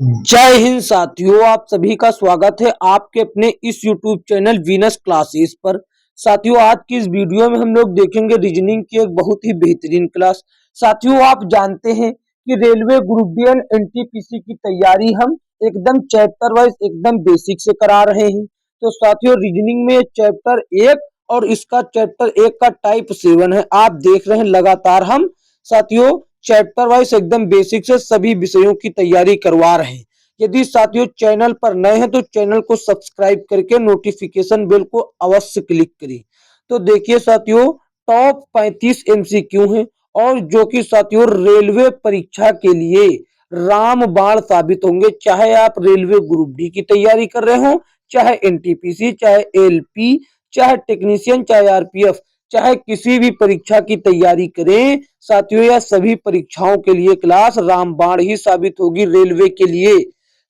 जय हिंद साथियों, आप सभी का स्वागत है आपके अपने इस YouTube चैनल वीनस क्लासेस पर। साथियों, आज की इस वीडियो में हम लोग देखेंगे रीजनिंग की एक बहुत ही बेहतरीन क्लास। साथियों, आप जानते हैं कि railway group D and NTPC की तैयारी हम एकदम चैप्टर वाइज एकदम बेसिक से करा रहे हैं। तो साथियों, रीजनिंग में चैप्टर 1 और इसका चैप्टर 1 का टाइप 7 है। आप देख रहे हैं लगातार हम साथियों चैप्टर वाइज एकदम बेसिक से सभी विषयों की तैयारी करवा रहे हैं। यदि साथियों चैनल पर नए हैं तो चैनल को सब्सक्राइब करके नोटिफिकेशन बेल को अवश्य क्लिक करें। तो देखिए साथियों, टॉप 35 एमसीक्यू हैं और जो कि साथियों रेलवे परीक्षा के लिए रामबाण साबित होंगे। चाहे आप रेलवे ग्रुप डी की तैयारी कर रहे हो, चाहे एनटीपीसी, चाहे एलपी, चाहे टेक्नीशियन, चाहे आरपीएफ, चाहे किसी भी परीक्षा की तैयारी करें साथियों, यह सभी परीक्षाओं के लिए क्लास रामबाण ही साबित होगी रेलवे के लिए।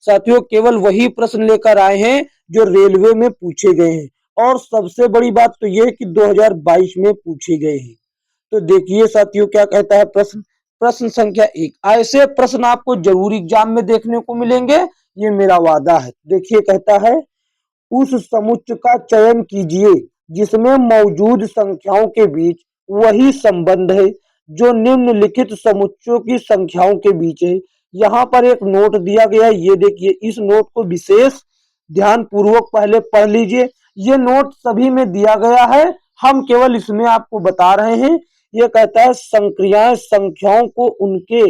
साथियों, केवल वही प्रश्न लेकर आए हैं जो रेलवे में पूछे गए हैं और सबसे बड़ी बात तो यह कि 2022 में पूछे गए हैं। तो देखिए साथियों क्या कहता है प्रश्न। प्रश्न संख्या 1, ऐसे प्रश्न आपको जरूर एग्जाम में देखने को मिलेंगे, ये मेरा वादा है। देखिए कहता है, उस समुच्चय का चयन कीजिए जिसमें मौजूद संख्याओं के बीच वही संबंध है जो निम्नलिखित समुच्चयों की संख्याओं के बीच है। यहाँ पर एक नोट दिया गया है, ये देखिए, इस नोट को विशेष ध्यान पूर्वक पहले पढ़ लीजिए। ये नोट सभी में दिया गया है, हम केवल इसमें आपको बता रहे हैं। ये कहता है संक्रियाएं संख्याओं को उनके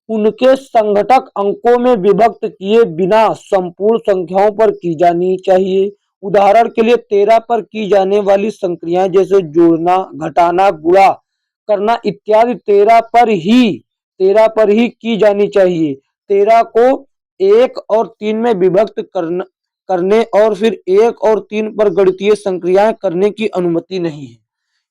उनके संघटक अंकों में विभक्त किए बिना संपूर्ण संख्याओं पर की जानी चाहिए। उदाहरण के लिए 13 पर की जाने वाली संक्रियाएं जैसे जोड़ना, घटाना, गुणा करना इत्यादि 13 पर ही की जानी चाहिए। 13 को 1 और 3 में विभक्त करने और फिर 1 और 3 पर गणितीय संक्रियाएं करने की अनुमति नहीं है।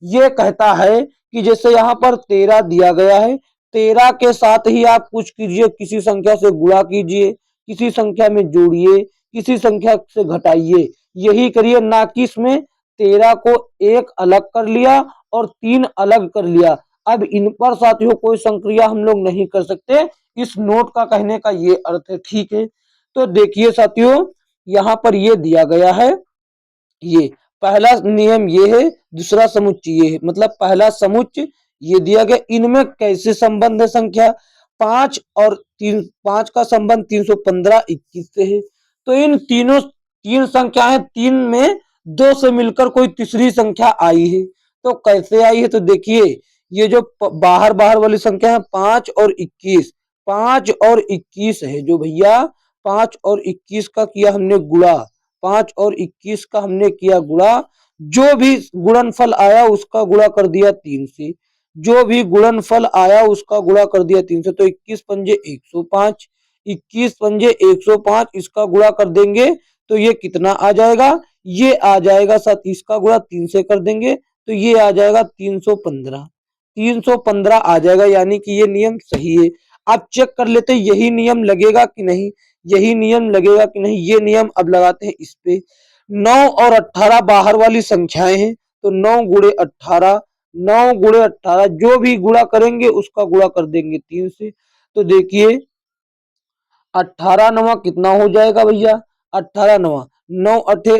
ये कहता है कि जैसे यहाँ पर 13 दिया गया है, 13 के साथ ही आप कुछ कीजिए, किसी संख्या से गुणा कीजिए, किसी संख्या में जोड़िए, किसी संख्या से घटाइए, यही करिए। ना कि इसमें 13 को एक अलग कर लिया और 3 अलग कर लिया। अब इन पर साथियों कोई संक्रिया हम लोग नहीं कर सकते। इस नोट का कहने का ये अर्थ है, ठीक है। तो देखिए साथियों, यहाँ पर ये दिया गया है, ये पहला नियम ये है, दूसरा समुच्चय ये है। मतलब पहला समुच्चय ये दिया गया, इनमें कैसे संबंध है संख्या 5 और 3, 5 का संबंध 315 21 से है। तो इन तीनों तीन संख्याएं, तीन में 2 से मिलकर कोई तीसरी संख्या आई है। तो कैसे आई है, तो देखिए, ये जो बाहर बाहर वाली संख्या है 5 और 21, 5 और 21 है जो भैया, 5 और 21 का किया हमने गुणा, 5 और 21 का हमने किया गुणा। जो भी गुणनफल आया उसका गुणा कर दिया 3 से, जो भी गुणनफल आया उसका गुणा कर दिया 3 से। तो 21 पंजे 105, 21 पंजे 105, इसका गुणा कर देंगे तो ये कितना आ जाएगा, ये आ जाएगा साथ, इसका गुणा 3 से कर देंगे तो ये आ जाएगा 315, 315 आ जाएगा। यानी कि ये नियम सही है। आप चेक कर लेते यही नियम लगेगा कि नहीं, यही नियम लगेगा कि नहीं। ये नियम अब लगाते हैं इस पे। 9 और 18 बाहर वाली संख्याएं हैं, तो 9 गुणे 18, 9 गुणे 18 जो भी गुणा करेंगे उसका गुणा कर देंगे 3 से। तो देखिए 18 नवा कितना हो जाएगा भैया, 18 नवा 9 अठे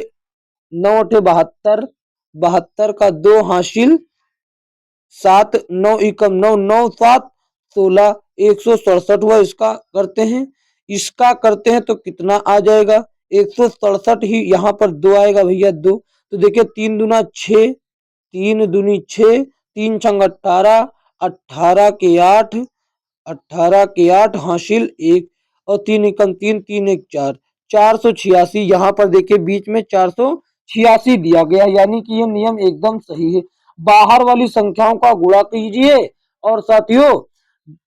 72, 72 का 2 हासिल 7, 9 एकम 9, 9 7 16, 167 हुआ। इसका करते हैं, इसका करते हैं तो कितना आ जाएगा, 167 ही, यहाँ पर 2 आएगा भैया, 2। तो देखिए 3 दूना 6, 3 दूनी 6, 3 छंग 18, 18 के 8, 18 के 8 हासिल 1 और 3 एकम 3, 3 एक 4, 486। यहाँ पर देखिए बीच में 486 दिया गया, यानी कि ये नियम एकदम सही है। बाहर वाली संख्याओं का गुणा कीजिए और साथियों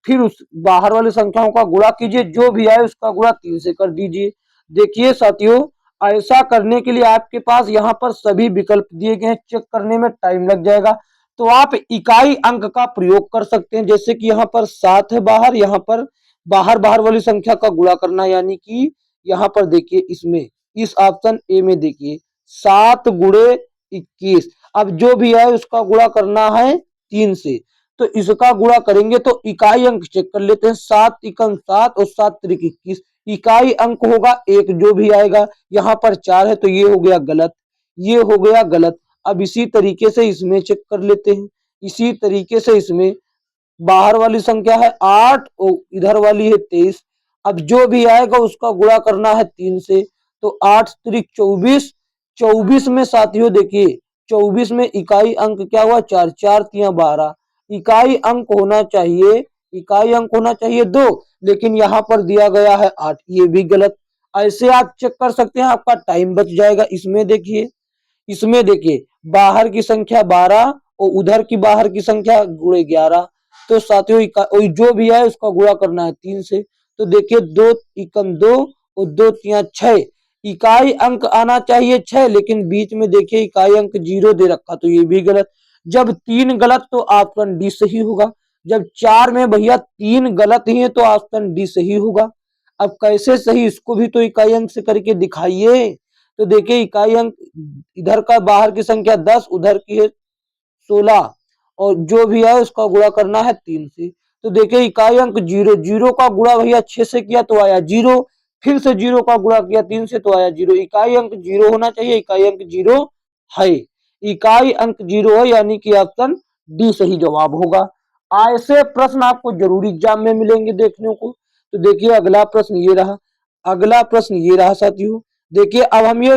फिर उस बाहर वाली संख्याओं का गुणा कीजिए, जो भी आए उसका गुणा 3 से कर दीजिए। देखिए साथियों, ऐसा करने के लिए आपके पास यहाँ पर सभी विकल्प दिए गए हैं, चेक करने में टाइम लग जाएगा। तो आप इकाई अंक का प्रयोग कर सकते हैं, जैसे कि यहाँ पर 7 है बाहर, यहाँ पर बाहर बाहर वाली संख्या का गुणा करना, यानी कि यहाँ पर देखिए इसमें, इस ऑप्शन ए में देखिए 7 गुणे 21। अब जो भी है उसका गुणा करना है 3 से। तो इसका गुणा करेंगे तो इकाई अंक चेक कर लेते हैं। 7 एकम 7 और 7 त्रिक 21। इकाई अंक होगा एक जो भी आएगा। यहाँ पर 4 है तो ये हो गया गलत, ये हो गया गलत। अब इसी तरीके से इसमें चेक कर लेते हैं। इसी तरीके से इसमें बाहर वाली संख्या है 8 और इधर वाली है 23। अब जो भी आएगा उसका गुणा करना है 3 से। तो 8 त्रिक 24। 24 में साथियों देखिए 24 में इकाई अंक क्या हुआ 4, 4 तिया 12। इकाई अंक होना चाहिए, इकाई अंक होना चाहिए 2, लेकिन यहाँ पर दिया गया है 8, ये भी गलत। ऐसे आप चेक कर सकते हैं, आपका टाइम बच जाएगा। इसमें देखिए बाहर की संख्या 12 और उधर की बाहर की संख्या गुणे 11। तो साथियों जो भी है उसका गुणा करना है 3 से। तो देखिए 2 एकम 2 और 2 तिया 6। इकाई अंक आना चाहिए 6, लेकिन बीच में देखिए इकाई अंक 0 दे रखा, तो ये भी गलत। जब 3 गलत तो ऑप्शन डी सही होगा। जब 4 में भैया 3 गलत ही है तो ऑप्शन डी सही होगा। अब कैसे सही, इसको भी तो इकाई अंक से करके दिखाइए। तो देखिए इकाई अंक इधर का बाहर की संख्या 10, उधर की है 16, और जो भी है उसका गुणा करना है 3 से। तो देखिए इकाई अंक 0, 0 का गुणा भैया 6 से किया तो आया 0, फिर से 0 का गुणा किया 3 से तो आया 0। इकाई अंक 0 होना चाहिए, इकाई अंक 0 है। इकाई अंक 0 है, यानी कि ऑप्शन डी सही जवाब होगा। ऐसे प्रश्न आपको जरूरी एग्जाम में मिलेंगे देखने को। तो देखिए अगला प्रश्न ये रहा, अगला प्रश्न ये रहा साथियों। देखिए अब हम ये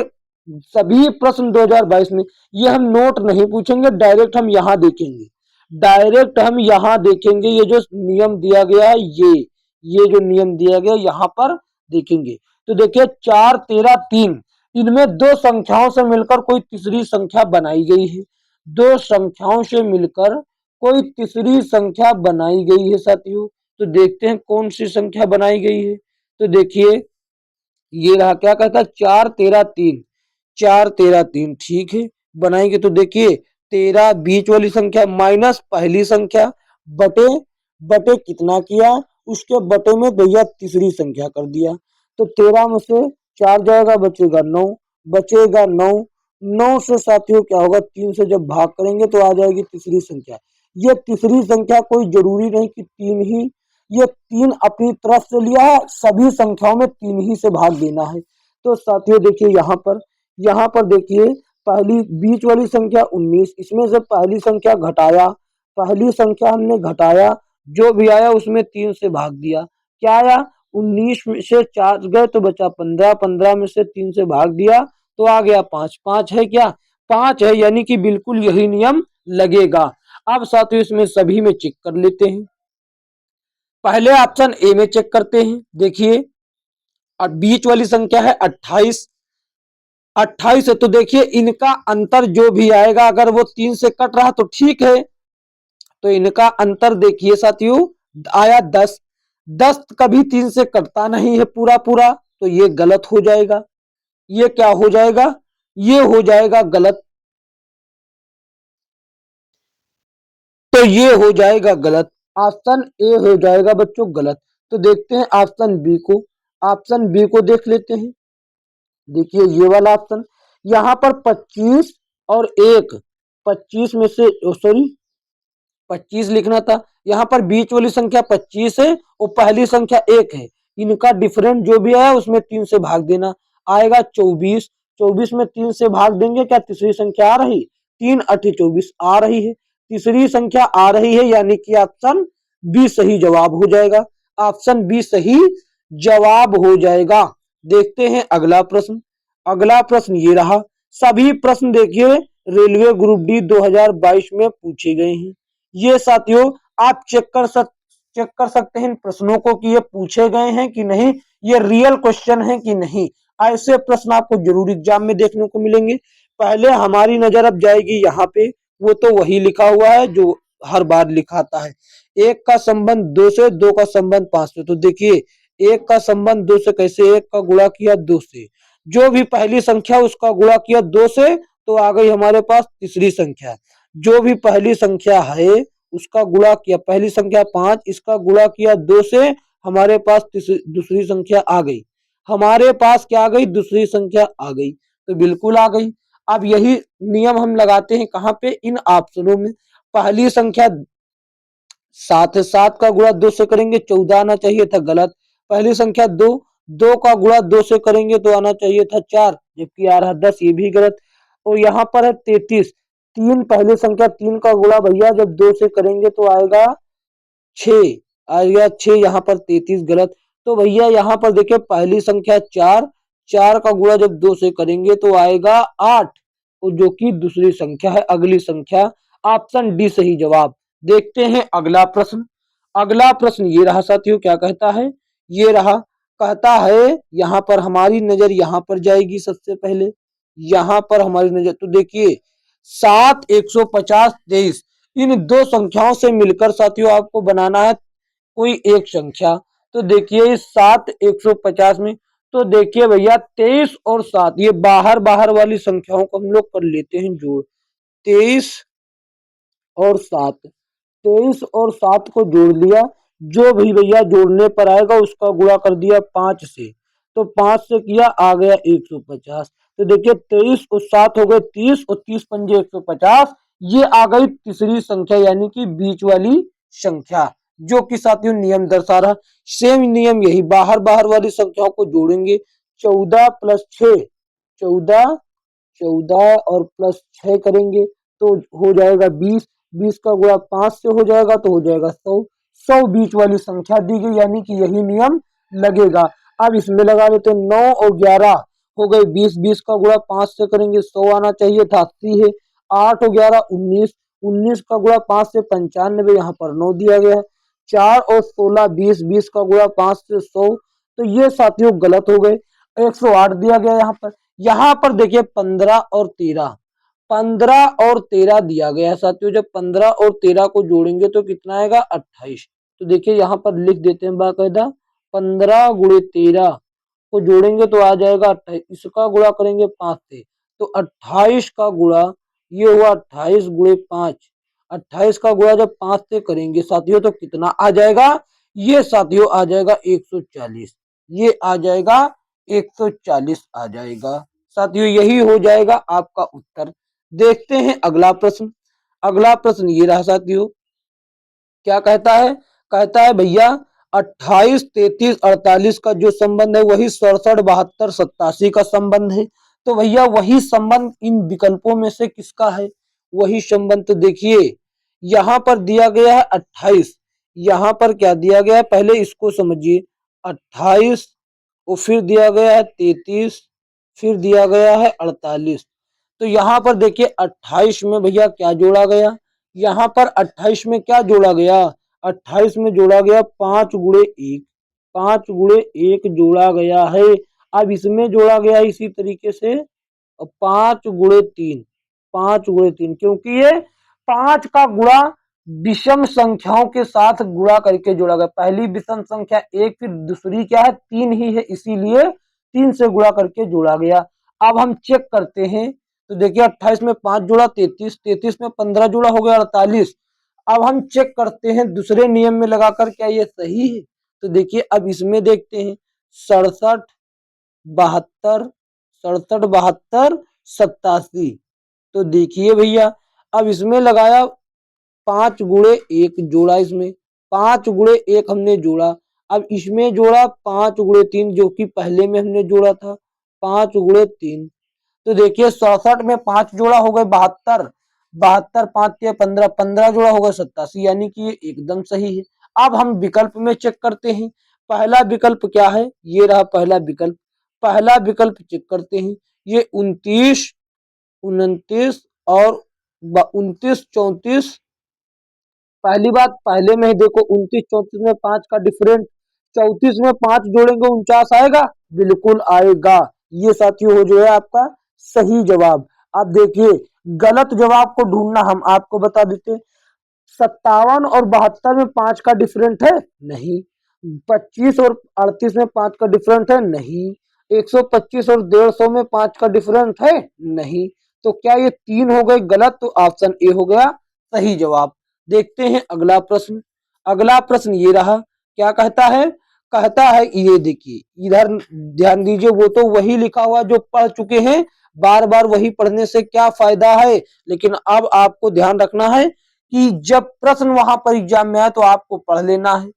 सभी प्रश्न 2022 में ये हम नोट नहीं पूछेंगे, डायरेक्ट हम यहाँ देखेंगे। डायरेक्ट हम यहाँ देखेंगे, ये जो नियम दिया गया है ये जो नियम दिया गया यहाँ पर देखेंगे। तो देखिए 4, 13, 3, इनमें दो संख्याओं से मिलकर कोई तीसरी संख्या बनाई गई है। दो संख्याओं से मिलकर कोई तीसरी संख्या बनाई गई है साथियों। तो देखते हैं कौन सी संख्या बनाई गई है। तो देखिए ये रहा, क्या कहता है 4, 13, 3, 4, 13, 3, ठीक है बनाएंगे। तो देखिए 13 बीच वाली संख्या माइनस पहली संख्या बटे बटे कितना किया, उसके बटे में भैया तीसरी संख्या कर दिया। तो 13 में से 4 जाएगा, बचेगा 9, बचेगा 9। 9 से साथियों क्या होगा, 3 से जब भाग करेंगे तो आ जाएगी तीसरी संख्या। ये तीसरी संख्या कोई जरूरी नहीं कि 3 ही, ये 3 अपनी तरफ से लिया है, सभी संख्याओं में 3 ही से भाग देना है। तो साथियों देखिए यहाँ पर देखिए पहली बीच वाली संख्या 19, इसमें से पहली संख्या घटाया, पहली संख्या हमने घटाया, जो भी आया उसमें 3 से भाग दिया। क्या आया, 19 में से 4 गए तो बचा 15, 15 में से 3 से भाग दिया तो आ गया 5, 5 है क्या, 5 है, यानी कि बिल्कुल यही नियम लगेगा। अब साथियों इसमें सभी में चेक कर लेते हैं। पहले ऑप्शन ए में चेक करते हैं। देखिए और बीच वाली संख्या है 28, 28 है, तो देखिए इनका अंतर जो भी आएगा अगर वो 3 से कट रहा तो ठीक है। तो इनका अंतर देखिए साथियों आया 10, 10 कभी 3 से कटता नहीं है पूरा पूरा, तो ये गलत हो जाएगा। ये क्या हो जाएगा, ये हो जाएगा गलत। तो ये हो जाएगा गलत, ऑप्शन ए हो जाएगा बच्चों गलत। तो देखते हैं ऑप्शन बी को, ऑप्शन बी को देख लेते हैं। देखिए ये वाला ऑप्शन, यहाँ पर 25 और 1, 25 में से सॉरी 25 लिखना था, यहाँ पर बीच वाली संख्या 25 है और पहली संख्या 1 है। इनका डिफरेंट जो भी है उसमें 3 से भाग देना, आएगा 24। 24 में 3 से भाग देंगे, क्या तीसरी संख्या आ रही, 3 8 24 आ रही है, तीसरी संख्या आ रही है, यानी कि ऑप्शन बी सही जवाब हो जाएगा। ऑप्शन बी सही जवाब हो जाएगा। देखते हैं अगला प्रश्न। अगला प्रश्न ये रहा, सभी प्रश्न देखिए रेलवे ग्रुप डी 2022 में पूछे गए हैं। ये साथियों आप चेक कर सकते हैं इन प्रश्नों को कि ये पूछे गए हैं कि नहीं, ये रियल क्वेश्चन है कि नहीं। ऐसे प्रश्न आपको जरूर एग्जाम में देखने को मिलेंगे। पहले हमारी नजर अब जाएगी यहाँ पे, वो तो वही लिखा हुआ है जो हर बार लिखाता है। 1 का संबंध 2 से, 2 का संबंध 5 से। तो देखिए 1 का संबंध 2 से कैसे, 1 का गुणा किया 2 से, जो भी पहली संख्या उसका गुणा किया 2 से, तो आ गई हमारे पास तीसरी संख्या। जो भी पहली संख्या है उसका गुणा किया, पहली संख्या 5, इसका गुणा किया 2 से, हमारे पास दूसरी संख्या आ गई। हमारे पास क्या आ गई, दूसरी संख्या आ गई, तो बिल्कुल आ गई। अब यही नियम हम लगाते हैं कहाँ पे, इन ऑप्शनों में। पहली संख्या सात है, 7 का गुणा 2 से करेंगे 14 आना चाहिए था, गलत। पहली संख्या 2, 2 का गुणा 2 से करेंगे तो आना चाहिए था 4, जबकि आ रहा 10, ये भी गलत। और यहाँ पर है 33, 3, पहली संख्या 3 का गुणा भैया जब 2 से करेंगे तो आएगा 6, आ गया 6, यहाँ पर 33 गलत। तो भैया यहाँ पर देखिए पहली संख्या 4, 4 का गुणा जब 2 से करेंगे तो आएगा 8, और जो कि दूसरी संख्या है, अगली संख्या। ऑप्शन डी सही जवाब। देखते हैं अगला प्रश्न। अगला प्रश्न ये रहा साथियों, क्या कहता है, ये रहा, कहता है यहाँ पर हमारी नजर यहाँ पर जाएगी सबसे पहले, यहाँ पर हमारी नजर, तो देखिए 7, 150, 23, इन दो संख्याओं से मिलकर साथियों आपको बनाना है कोई एक संख्या। तो देखिए इस 7, 150 में, तो देखिए भैया 23 और 7, ये बाहर बाहर वाली संख्याओं को हम लोग कर लेते हैं जोड़। 23 और 7, 23 और 7 को जोड़ लिया, जो भी भैया जोड़ने पर आएगा उसका गुणा कर दिया 5 से, तो 5 से किया आ गया 150। तो देखिए 23 और 7 हो गए 30, और 30 पंजे 150, ये आ गई तीसरी संख्या यानी कि बीच वाली संख्या, जो कि साथियों नियम दर्शा रहा। सेम नियम यही, बाहर बाहर वाली संख्याओं को जोड़ेंगे, 14 प्लस 6, 14, 14 और प्लस 6 करेंगे तो हो जाएगा 20, 20 का गुणा 5 से हो जाएगा तो हो जाएगा 100, 100 बीच वाली संख्या दी गई यानी कि यही नियम लगेगा। अब इसमें लगा लेते हैं 9 और 11 हो गए 20, 20 का गुणा 5 से करेंगे 100 आना चाहिए था, 80 है। 8 और 11 19, 19 का गुणा 5 से 95, यहाँ पर 9 दिया गया है। 4 और 16 20, 20 का गुणा 5 से 100, तो ये साथियों गलत हो गए। 108 दिया गया यहाँ पर। यहाँ पर देखिए 15 और 13, 15 और 13 दिया गया है साथियों, जब 15 और 13 को जोड़ेंगे तो कितना आएगा 28। तो देखिए यहाँ पर लिख देते हैं बाकायदा, 15 गुणे 13 को जोड़ेंगे तो आ जाएगा 28, इसका गुणा करेंगे 5 से तो 28 का गुणा, ये हुआ 28 गुणे 5, 28 का गुणा जब 5 से करेंगे साथियों तो कितना आ जाएगा, ये साथियों आ जाएगा 140, ये आ जाएगा 140 आ जाएगा साथियों, यही हो जाएगा आपका उत्तर। देखते हैं अगला प्रश्न। अगला प्रश्न ये रहा साथियों, क्या कहता है, कहता है भैया 28, 33, 48 का जो संबंध है वही 67, 72, 87 का संबंध है। तो भैया वही संबंध इन विकल्पों में से किसका है, वही संबंध। तो देखिए यहाँ पर दिया गया है 28, यहाँ पर क्या दिया गया है पहले इसको समझिए, 28 और फिर दिया गया है 33, फिर दिया गया है 48। तो यहाँ पर देखिए 28 में भैया क्या जोड़ा गया, यहाँ पर 28 में क्या जोड़ा गया, 28 में जोड़ा गया 5 गुणे 1, 5 गुणे 1 जोड़ा गया है। अब इसमें जोड़ा गया इसी तरीके से 5 गुणे 3, 5 गुणे 3, क्योंकि ये 5 का गुणा विषम संख्याओं के साथ गुणा करके जोड़ा गया। पहली विषम संख्या 1, फिर दूसरी क्या है 3 ही है, इसीलिए 3 से गुणा करके जोड़ा गया। अब हम चेक करते हैं, तो देखिए 28 में 5 जोड़ा 33, 33 में 15 जोड़ा हो गया 48। अब हम चेक करते हैं दूसरे नियम में लगाकर क्या ये सही है, तो देखिए अब इसमें देखते हैं 67, 72, 67, 72, 87। तो देखिए भैया अब इसमें लगाया 5 गुणे 1 जोड़ा, इसमें 5 गुणे 1 हमने जोड़ा, अब इसमें जोड़ा 5 गुणे 3 जो कि पहले में हमने जोड़ा था 5 गुणे 3। तो देखिए 67 में 5 जोड़ा हो गए 72, 72 5 या 15, 15 जोड़ा होगा 87, यानी कि ये एकदम सही है। अब हम विकल्प में चेक करते हैं, पहला विकल्प क्या है, ये रहा पहला विकल्प, पहला विकल्प चेक करते हैं, ये 29, 29 और 29, 34। पहली बात पहले में ही देखो 29, 34 में 5 का डिफरेंट, 34 में 5 जोड़ेंगे 49 आएगा, बिल्कुल आएगा। ये साथियों हो जो है आपका सही जवाब। अब देखिए गलत जवाब को ढूंढना हम आपको बता देते, 57 और 72 में 5 का डिफरेंट है नहीं, 25 और 38 में 5 का डिफरेंट है नहीं, 125 और 150 में 5 का डिफरेंट है नहीं, तो क्या ये 3 हो गए गलत, तो ऑप्शन ए हो गया सही जवाब। देखते हैं अगला प्रश्न। अगला प्रश्न ये रहा, क्या कहता है, कहता है ये देखिए इधर ध्यान दीजिए, वो तो वही लिखा हुआ जो पढ़ चुके हैं, बार बार वही पढ़ने से क्या फायदा है, लेकिन अब आपको ध्यान रखना है कि जब प्रश्न वहां पर एग्जाम में आए तो आपको पढ़ लेना है।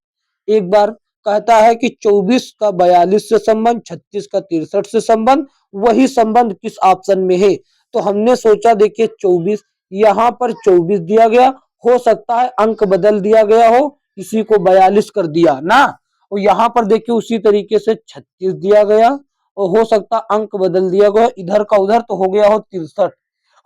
एक बार कहता है कि 24 का 42 से संबंध, 36 का 63 से संबंध, वही संबंध किस ऑप्शन में है। तो हमने सोचा देखिए 24, यहाँ पर 24 दिया गया, हो सकता है अंक बदल दिया गया हो, इसी को 42 कर दिया ना, और यहाँ पर देखिए उसी तरीके से 36 दिया गया और हो सकता अंक बदल दिया गया, इधर का उधर तो हो गया हो 63,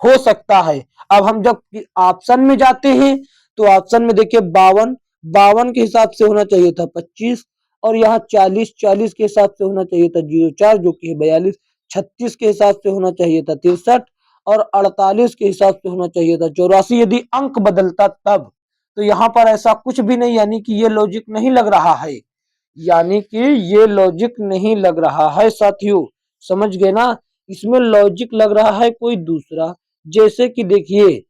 हो सकता है। अब हम जब ऑप्शन में जाते हैं तो ऑप्शन में देखिए 52, 52 के हिसाब से होना चाहिए था 25, और यहाँ 40, 40 के हिसाब से होना चाहिए था 04 जो कि है 42, 36 के हिसाब से होना चाहिए था 63, और 48 के हिसाब से होना चाहिए था 84, यदि अंक बदलता तब। तो यहाँ पर ऐसा कुछ भी नहीं, यानी कि ये लॉजिक नहीं लग रहा है, यानी कि ये लॉजिक नहीं लग रहा है साथियों, समझ गए ना। इसमें लॉजिक लग रहा है कोई दूसरा। जैसे कि देखिए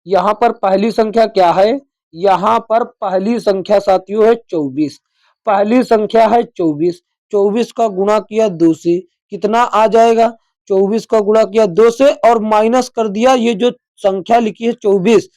यहाँ पर पहली संख्या क्या है, यहाँ पर पहली संख्या साथियों है 24, पहली संख्या है 24, 24 का गुणा किया 2 से, कितना आ जाएगा, 24 का गुणा किया 2 से और माइनस कर दिया ये जो संख्या लिखी है 24,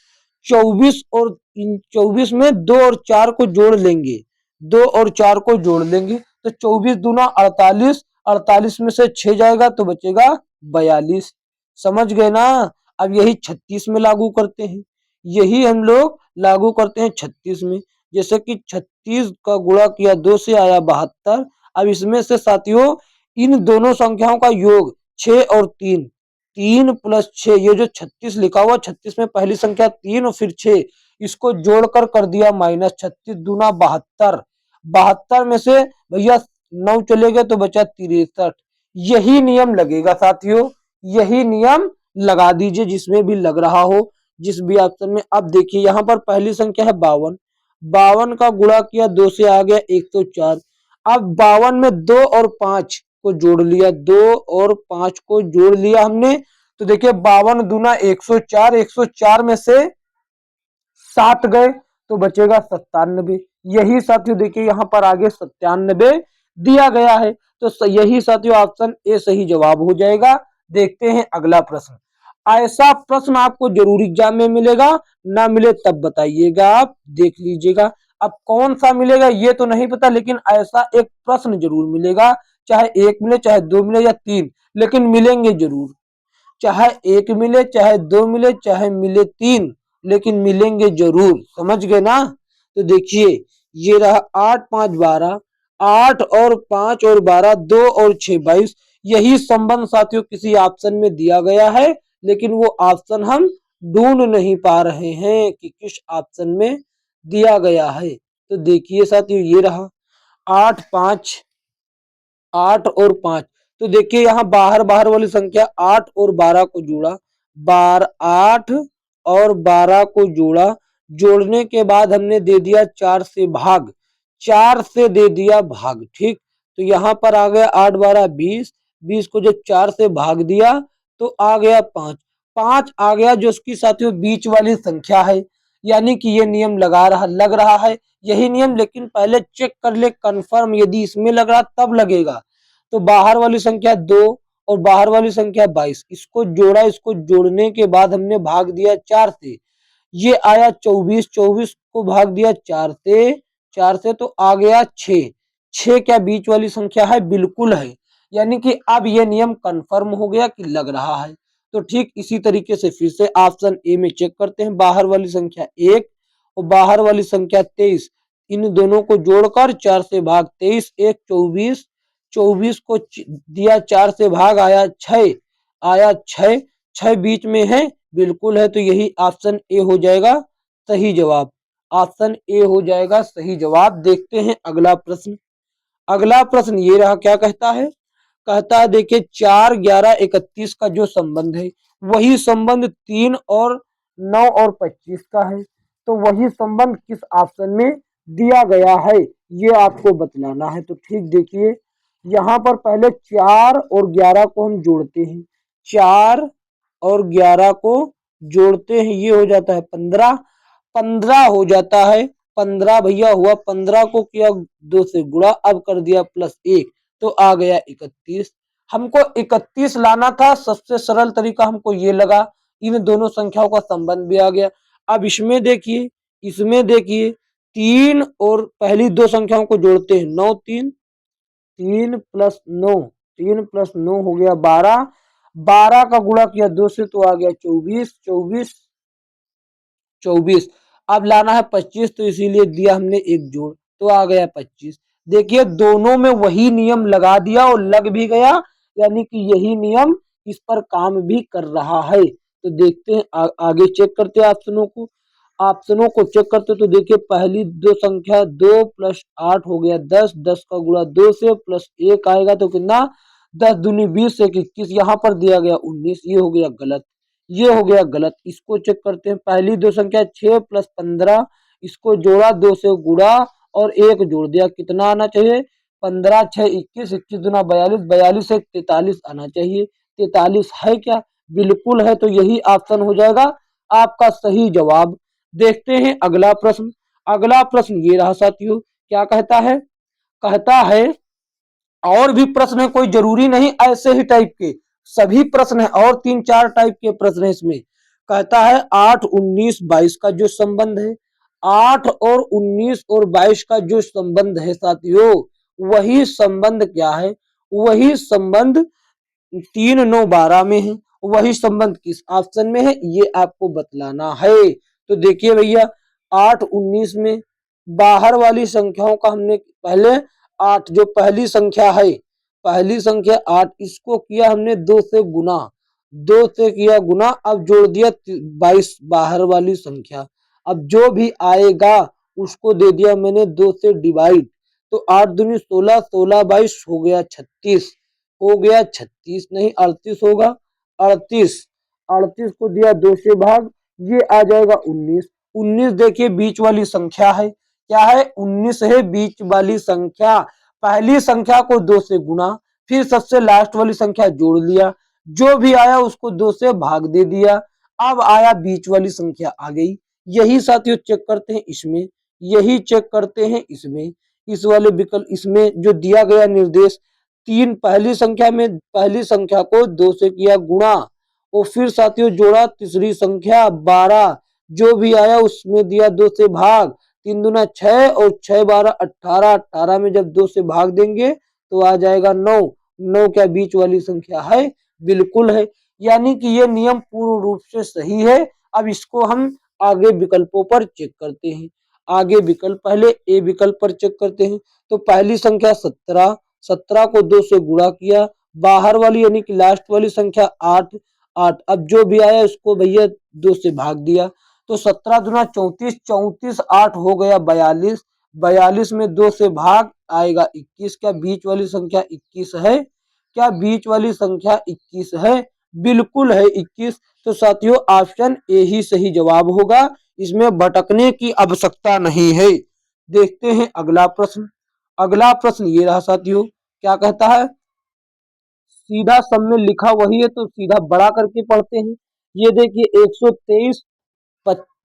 24 और 24 में 2 और 4 को जोड़ लेंगे, 2 और 4 को जोड़ लेंगे तो 24 दूना 48, 48 में से 6 जाएगा तो बचेगा 42, समझ गए ना। अब यही 36 में लागू करते हैं, यही हम लोग लागू करते हैं 36 में। जैसे कि 36 का गुणा किया 2 से आया 72। अब इसमें से साथियों इन दोनों संख्याओं का योग 6 और 3, 3 प्लस 6, ये जो 36 लिखा हुआ 36 में पहली संख्या 3 और फिर 6, इसको जोड़कर कर दिया माइनस, 36 दूना 72, 72 में से भैया 9 चले गए तो बचा 63। यही नियम लगेगा साथियों, यही नियम लगा दीजिए जिसमें भी लग रहा हो, जिस भी ऑप्शन में। अब देखिए यहाँ पर पहली संख्या है 52, 52 का गुणा किया 2 से आ गया 104। अब 52 में 2 और 5 को जोड़ लिया, 2 और 5 को जोड़ लिया हमने, तो देखिए 52 दूना 104, 104 में से 7 गए तो बचेगा 97। यही साथियों देखिए यहाँ पर आगे 97 दिया गया है, तो यही साथियों ऑप्शन ए सही जवाब हो जाएगा। देखते हैं अगला प्रश्न। ऐसा प्रश्न आपको जरूर एग्जाम में मिलेगा, ना मिले तब बताइएगा, आप देख लीजिएगा। अब कौन सा मिलेगा ये तो नहीं पता, लेकिन ऐसा एक प्रश्न जरूर मिलेगा, चाहे एक मिले चाहे दो मिले या तीन, लेकिन मिलेंगे जरूर। चाहे एक मिले चाहे दो मिले चाहे मिले तीन, लेकिन मिलेंगे जरूर, समझ गए ना। तो देखिए ये रहा 8 5 12, 8 और 5 और 12, 2 और 6 22, यही संबंध साथियों किसी ऑप्शन में दिया गया है, लेकिन वो ऑप्शन हम ढूंढ नहीं पा रहे हैं कि किस ऑप्शन में दिया गया है। तो देखिए साथियों ये रहा 8 5, 8 और 5, तो देखिए यहाँ बाहर बाहर वाली संख्या 8 और 12 को जोड़ा, 8 और 12 को जोड़ा, जोड़ने के बाद हमने दे दिया 4 से भाग, 4 से दे दिया भाग, ठीक। तो यहाँ पर आ गया 8 12 20, 20 को जब 4 से भाग दिया तो आ गया 5, 5 आ गया जो उसकी साथियों बीच वाली संख्या है, यानी कि ये नियम लग रहा है यही नियम, लेकिन पहले चेक कर ले कंफर्म, यदि इसमें लग रहा तब लगेगा। तो बाहर वाली संख्या 2 और बाहर वाली संख्या 22, इसको जोड़ा, इसको जोड़ने के बाद हमने भाग दिया 4 से, ये आया 24, 24 को भाग दिया 4 से, 4 से तो आ गया 6, 6 क्या बीच वाली संख्या है, बिल्कुल है, यानी कि अब ये नियम कंफर्म हो गया कि लग रहा है। तो ठीक इसी तरीके से फिर से ऑप्शन ए में चेक करते हैं, बाहर वाली संख्या 1 और बाहर वाली संख्या 23, इन दोनों को जोड़कर 4 से भाग, 23 1 24, 24 को दिया 4 से भाग, आया 6, आया 6, 6 बीच में है, बिल्कुल है, तो यही ऑप्शन ए हो जाएगा सही जवाब, ऑप्शन ए हो जाएगा सही जवाब। देखते हैं अगला प्रश्न। अगला प्रश्न ये रहा, क्या कहता है, कहता है देखिए 4 11 31 का जो संबंध है वही संबंध 3 और 9 और 25 का है, तो वही संबंध किस ऑप्शन में दिया गया है ये आपको बतलाना है। तो ठीक देखिए यहाँ पर पहले 4 और 11 को हम जोड़ते हैं, 4 और 11 को जोड़ते हैं, ये हो जाता है 15, 15 हो जाता है, 15 भैया हुआ, 15 को किया 2 से गुणा, अब कर दिया प्लस 1 तो आ गया 31। हमको 31 लाना था, सबसे सरल तरीका हमको ये लगा, इन दोनों संख्याओं का संबंध भी आ गया। अब इसमें देखिए 3 और पहली दो संख्याओं को जोड़ते हैं 9 3, 3 प्लस 9, 3 प्लस 9 हो गया 12, 12 का गुणा किया 2 से तो आ गया 24, 24, 24। अब लाना है 25 तो इसीलिए दिया हमने एक जोड़ तो आ गया 25। देखिए दोनों में वही नियम लगा दिया और लग भी गया, यानी कि यही नियम इस पर काम भी कर रहा है। तो देखते हैं आगे चेक करते हैं ऑप्शनों को चेक करते तो देखिए पहली दो संख्या 2 प्लस 8 हो गया 10, 10 का गुणा 2 से प्लस 1 आएगा तो कितना 10 दूनी 20 से 21, यहाँ पर दिया गया 19, ये हो गया गलत, ये हो गया गलत। इसको चेक करते हैं पहली दो संख्या 6 प्लस 15, इसको जोड़ा 2 से गुणा और 1 जोड़ दिया, कितना आना चाहिए 15 6 21, 21 दूना 42, 42 से 43 आना चाहिए, 43 है क्या, बिल्कुल है, तो यही ऑप्शन हो जाएगा आपका सही जवाब। देखते हैं अगला प्रश्न। अगला प्रश्न ये रहा साथियों, क्या कहता है और भी प्रश्न है, कोई जरूरी नहीं ऐसे ही टाइप के सभी प्रश्न है, और 3 4 टाइप के प्रश्न है इसमें। कहता है 8 19 22 का जो संबंध है, 8 और 19 और 22 का जो संबंध है साथियों, वही संबंध क्या है, वही संबंध 3 9 12 में है, वही संबंध किस ऑप्शन में है ये आपको बतलाना है। तो देखिए भैया 8 19 में बाहर वाली संख्याओं का हमने पहले 8 जो पहली संख्या 8, इसको किया हमने 2 से गुना, 2 से किया गुना, अब जोड़ दिया 22 बाहर वाली संख्या, अब जो भी आएगा उसको दे दिया मैंने 2 से डिवाइड, तो 8 दूनी 16, 16 22 हो गया 36, हो गया 36 नहीं 38 होगा, 38, 38 को दिया 2 से भाग, ये आ जाएगा 19, 19 देखिए बीच वाली संख्या है, क्या है 19 है बीच वाली संख्या, पहली संख्या को 2 से गुना, फिर सबसे लास्ट वाली संख्या जोड़ लिया, जो भी आया उसको 2 से भाग दे दिया, अब आया बीच वाली संख्या आ गई, यही साथियों चेक करते हैं इसमें, यही चेक करते हैं इसमें, इस वाले विकल्प इसमें जो दिया गया निर्देश, तीन पहली संख्या को 2 से किया गुणा और फिर साथियों जोड़ा तीसरी संख्या 12, जो भी आया उसमें दिया 2 से भाग, 3 दूना 6 और 6 12 18, 18 में जब 2 से भाग देंगे तो आ जाएगा 9, 9 क्या बीच वाली संख्या है, बिल्कुल है, यानी कि ये नियम पूर्ण रूप से सही है। अब इसको हम आगे विकल्पों पर चेक करते हैं, आगे विकल्प पहले ए विकल्प पर चेक करते हैं। तो पहली संख्या 17, 17 को 2 से गुणा किया, बाहर वाली यानी कि लास्ट वाली संख्या 8, 8, अब जो भी आया उसको भैया 2 से भाग दिया, तो 17 दूना 34, 34 8 हो गया 42, 42 में 2 से भाग आएगा 21, क्या बीच वाली संख्या 21 है, क्या बीच वाली संख्या 21 है, बिल्कुल है 21। तो साथियों ऑप्शन ए ही सही जवाब होगा, इसमें भटकने की आवश्यकता नहीं है। देखते हैं अगला प्रश्न। अगला प्रश्न ये रहा साथियों, क्या कहता है, सीधा सब में लिखा वही है तो सीधा बड़ा करके पढ़ते हैं। ये देखिए 123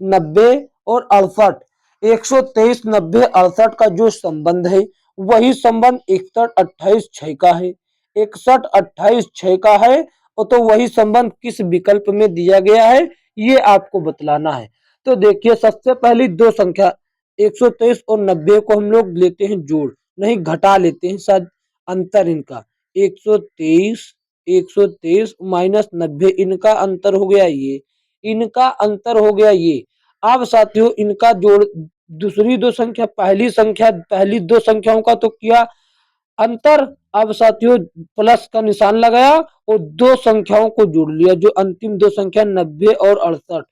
90 और 68, 123 90 68 का जो संबंध है वही संबंध 61 28 6 का है, 61 28 6 का है, और तो वही संबंध किस विकल्प में दिया गया है ये आपको बतलाना है। तो देखिए सबसे पहली दो संख्या 123 और 90 को हम लोग लेते हैं जोड़, नहीं घटा लेते हैं, शायद अंतर इनका 123 123 माइनस 90, इनका अंतर हो गया ये, इनका अंतर हो गया ये। अब साथियों इनका जोड़, दूसरी दो संख्या पहली दो संख्याओं का तो किया अंतर, अब साथियों प्लस का निशान लगाया और दो संख्याओं को जोड़ लिया, जो अंतिम दो संख्या 90 और 68,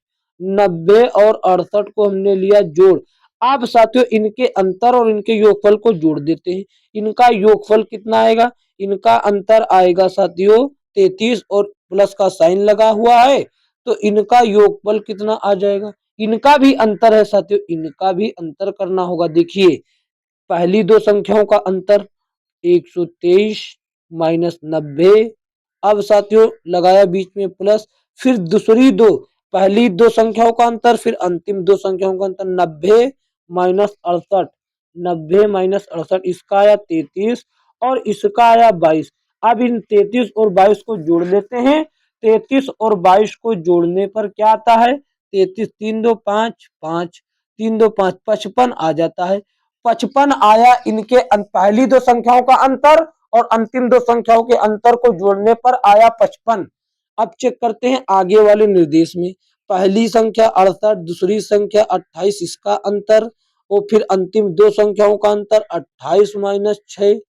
90 और 68 को हमने लिया जोड़। अब साथियों इनके अंतर और इनके योगफल को जोड़ देते हैं, इनका योगफल कितना आएगा, इनका अंतर आएगा साथियों 33 और प्लस का साइन लगा हुआ है, तो इनका योगफल कितना आ जाएगा, इनका भी अंतर है साथियों, इनका भी अंतर करना होगा। देखिए पहली दो संख्याओं का अंतर 123 माइनस 90, अब साथियों लगाया बीच में प्लस, फिर दूसरी दो पहली दो संख्याओं का अंतर, फिर अंतिम दो संख्याओं का अंतर 90 माइनस 68, 90 माइनस 68, इसका आया 33 और इसका आया 22। अब इन 33 और 22 को जोड़ लेते हैं, 33 और 22 को जोड़ने पर क्या आता है, 33, 3 2 5, 5 3 2 5, 55 आ जाता है। 55 आया, इनके पहली दो संख्याओं का अंतर और अंतिम दो संख्याओं के अंतर को जोड़ने पर आया 55। अब चेक करते हैं आगे वाले निर्देश में। पहली संख्या 68, दूसरी संख्या 28, इसका अंतर और फिर अंतिम दो संख्याओं का अंतर 28 माइनस 6।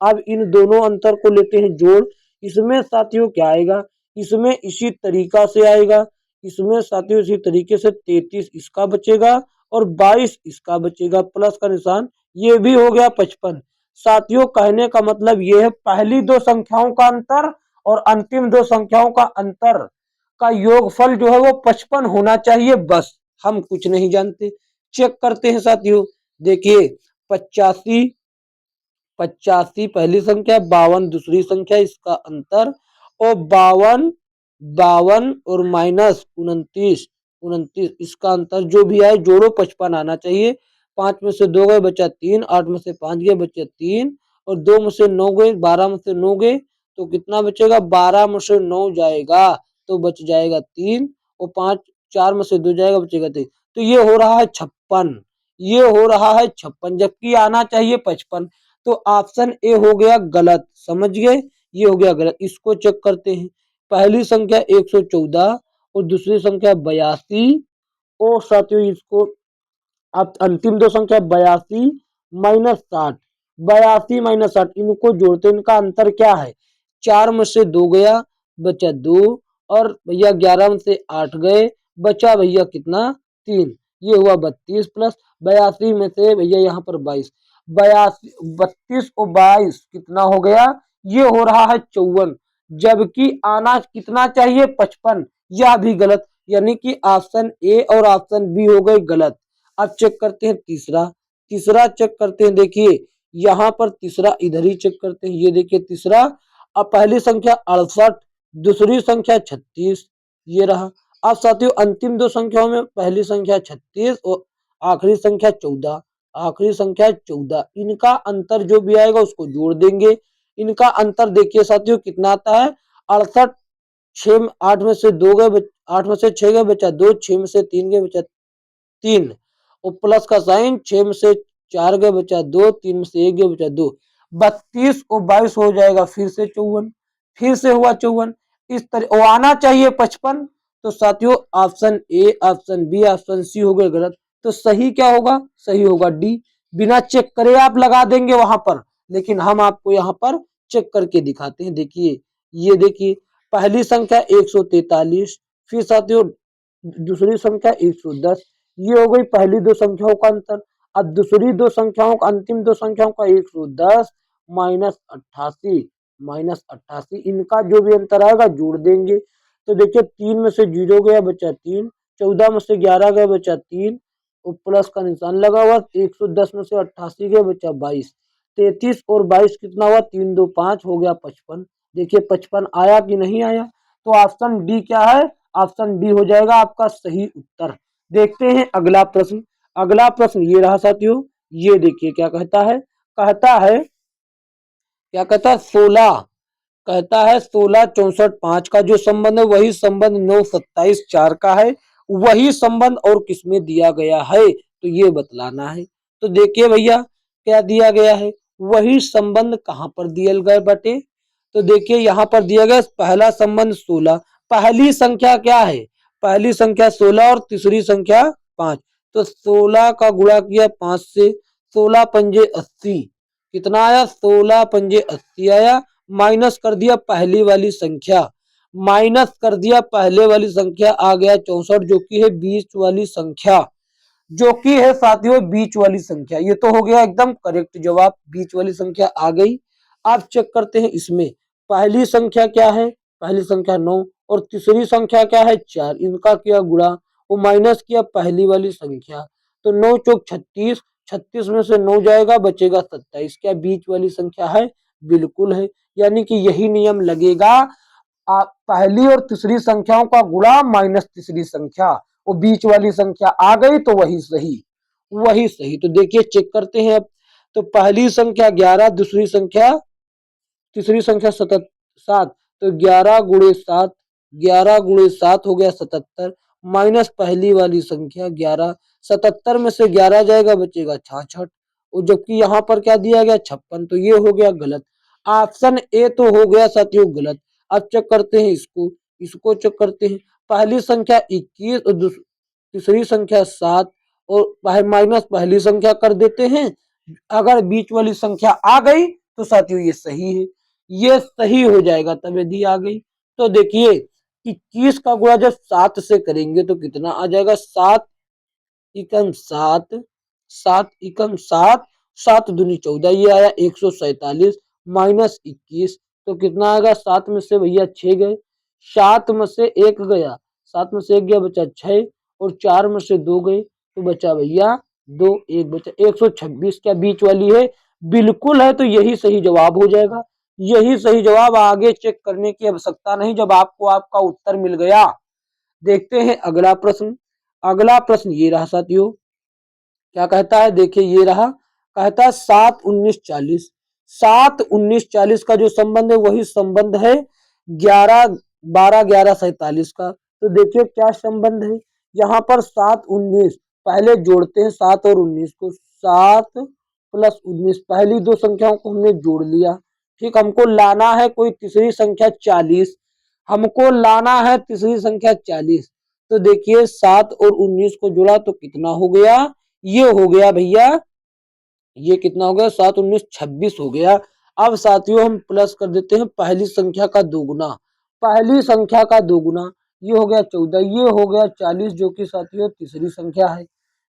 अब इन दोनों अंतर को लेते हैं जोड़। इसमें साथियों क्या आएगा, इसमें इसी तरीका से आएगा। इसमें साथियों इसी तरीके से 33 इसका बचेगा और 22 इसका बचेगा, प्लस का निशान, ये भी हो गया 55। साथियों कहने का मतलब ये है पहली दो संख्याओं का अंतर और अंतिम दो संख्याओं का अंतर का योगफल जो है वो 55 होना चाहिए, बस, हम कुछ नहीं जानते। चेक करते हैं साथियों, देखिए 85, 85 पहली संख्या, 52 दूसरी संख्या, इसका अंतर और 52, 52 और माइनस 29, 29 इसका अंतर जो भी आए जोड़ो 55 आना चाहिए। 5 में से 2 गए बचा 3, 8 में से 5 गए बचा 3 और 2 में से 9 गए, 12 में से 9 गए तो कितना बचेगा, 12 में से 9 जाएगा तो बच जाएगा 3 और 5, 4 में से 2 जाएगा बचेगा 3। तो ये हो रहा है 56, ये हो रहा है 56, जबकि आना चाहिए 55। तो ऑप्शन ए हो गया गलत, समझ गए, ये हो गया गलत। इसको चेक करते हैं, पहली संख्या 114 और दूसरी संख्या 82 और साथियों इसको अब अंतिम दो संख्या 82 माइनस 60, 82 माइनस 60 इनको जोड़ते इनका अंतर क्या है, 4 में से 2 गया बचा 2 और भैया 11 में से 8 गए बचा भैया कितना 3, ये हुआ 32 प्लस 82 में से भैया यहाँ पर 22, 32 और 22 कितना हो गया, ये हो रहा है 54, जबकि आना कितना चाहिए 55, यह भी गलत, यानी कि ऑप्शन ए और ऑप्शन बी हो गए गलत। अब चेक करते हैं तीसरा, तीसरा चेक करते हैं, देखिए यहाँ पर तीसरा इधर ही चेक करते हैं, ये देखिए तीसरा, अब पहली संख्या 68 दूसरी संख्या 36, ये रहा। अब साथियों अंतिम दो संख्याओं में पहली संख्या 36 और आखिरी संख्या 14, आखिरी संख्या 14, इनका अंतर जो भी आएगा उसको जोड़ देंगे। इनका अंतर देखिए साथियों कितना आता है, 68, 6 8 में से 2 गए 8 में से 6 गए बचा 2, 6 में से 3 गए बचा 3 और प्लस का साइन, 6 में से 4 गए बचा 2, 3 में से 1 गए बचा 2, 32 और 22 हो जाएगा फिर से 54, फिर से हुआ 54, इस तरह आना चाहिए 55। तो साथियों option A option B option C हो गए गलत, तो सही क्या होगा, सही होगा डी, बिना चेक करे आप लगा देंगे वहां पर, लेकिन हम आपको यहाँ पर चेक करके दिखाते हैं। देखिए ये देखिए पहली संख्या 143, फिर साथियों दूसरी संख्या 110, ये हो गई पहली दो संख्याओं का अंतर। अब दूसरी दो संख्याओं का अंतिम दो संख्याओं का 110 माइनस 88, माइनस 88 इनका जो भी अंतर आएगा जोड़ देंगे। तो देखिए 3 में से 0 गया बचा 3, 14 में से 11 गया बचा 3 और प्लस का निशान लगा हुआ, 110 में से 88 गया बचा 22, 33 और 22 कितना हुआ, 3 2 5 हो गया 55। देखिए 55 आया कि नहीं आया, तो ऑप्शन डी क्या है, ऑप्शन डी हो जाएगा आपका सही उत्तर। देखते हैं अगला प्रश्न, अगला प्रश्न ये रहा साथियों, ये देखिए क्या कहता है, कहता है क्या कहता है 16, कहता है 16 64 5 का जो संबंध है वही संबंध 9 27 4 का है, वही संबंध और किसमें दिया गया है, तो ये बतलाना है। तो देखिए भैया क्या दिया गया है, वही संबंध कहाँ पर दिया गया बटे, तो देखिए यहाँ पर दिया गया पहला संबंध 16, पहली संख्या क्या है, पहली संख्या 16 और तीसरी संख्या 5, तो 16 का गुणा किया 5 से, 16 पंजे 80, कितना आया 16 पंजे 80 आया, माइनस कर दिया पहली वाली संख्या, माइनस कर दिया पहले वाली संख्या, आ गया 64 जो कि है बीच वाली संख्या, जो कि है साथियों बीच वाली संख्या। ये तो हो गया एकदम करेक्ट जवाब, बीच वाली संख्या आ गई। आप चेक करते हैं इसमें पहली संख्या क्या है, पहली संख्या 9 और तीसरी संख्या क्या है 4, इनका किया गुणा वो माइनस किया पहली वाली संख्या, तो 9 चौक 36, 36 में से 9 जाएगा बचेगा 27, क्या बीच वाली संख्या है, बिल्कुल है, यानी कि यही नियम लगेगा, पहली और तीसरी संख्याओं का गुणा माइनस तीसरी संख्या, वो बीच वाली संख्या आ गई तो वही सही, वही सही। तो देखिए चेक करते हैं अब, तो पहली संख्या 11 दूसरी संख्या तीसरी संख्या 7, तो 11 गुणे 7, 11 गुणे 7 हो गया 77 माइनस पहली वाली संख्या 11, 77 में से 11 जाएगा बचेगा 66, और जबकि यहाँ पर क्या दिया गया 56, तो ये हो गया गलत। ऑप्शन ए तो हो गया साथियों गलत। अब चेक करते हैं इसको, इसको चेक करते हैं। पहली संख्या 21 और तीसरी संख्या 7 और माइनस पहली संख्या कर देते हैं। अगर बीच वाली संख्या आ गई तो साथियों ये सही है, ये सही हो जाएगा। तब यदि आ गई तो देखिए 21 का गुणा जब 7 से करेंगे तो कितना आ जाएगा, 7 एकम 7, 7 एकम 7, 7 दूनी 14, ये आया 147 माइनस 21, तो कितना आएगा, 7 में से भैया 6 गए, 7 में से 1 गया, 7 में से 1 गया बचा 6, और 4 में से 2 गए तो बचा भैया 2, 1 बचा 126। क्या बीच वाली है? बिल्कुल है, तो यही सही जवाब हो जाएगा। यही सही जवाब, आगे चेक करने की आवश्यकता नहीं जब आपको आपका उत्तर मिल गया। देखते हैं अगला प्रश्न। अगला प्रश्न ये रहा साथियों, क्या कहता है, देखिए ये रहा, कहता है 7 19 40। 7 19 40 का जो संबंध है वही संबंध है 11 12 11 47 का। तो देखिए क्या संबंध है, यहाँ पर 7 19 पहले जोड़ते हैं 7 और 19 को, 7 प्लस 19 पहली दो संख्याओं को हमने जोड़ लिया। ठीक, हमको लाना है कोई तीसरी संख्या 40, हमको लाना है तीसरी संख्या 40। तो देखिए 7 और 19 को जोड़ा तो कितना हो गया, ये हो गया भैया, ये कितना हो गया, 7 19 26 हो गया। अब साथियों हम प्लस कर देते हैं पहली संख्या का दोगुना, पहली संख्या का दोगुना, ये हो गया 14, ये हो गया 40, जो कि साथियों तीसरी संख्या है,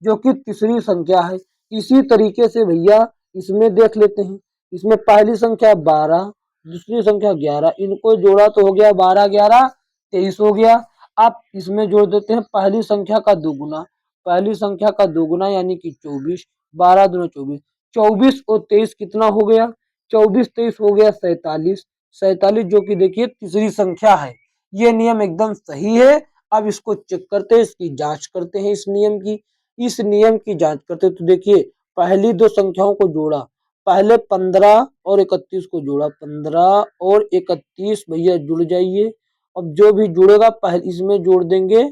जो कि तीसरी संख्या है। इसी तरीके से भैया इसमें देख लेते हैं, इसमें पहली संख्या 12, दूसरी संख्या 11, इनको जोड़ा तो हो गया 12 11 23 हो गया। अब इसमें जोड़ देते हैं पहली संख्या का दोगुना, पहली संख्या का दोगुना यानी कि 24, 12 दूना 24, 24 और 23 कितना हो गया, 24 23 हो गया 47, 47 जो कि देखिए तीसरी संख्या है। ये नियम एकदम सही है। अब इसको चेक करते हैं, इसकी जांच करते हैं, इस नियम की, इस नियम की जांच करते हैं। तो देखिए पहली दो संख्याओं को जोड़ा, पहले 15 और 31 को जोड़ा, 15 और 31 भैया जुड़ जाइए। अब जो भी जुड़ेगा पहले इसमें जोड़ देंगे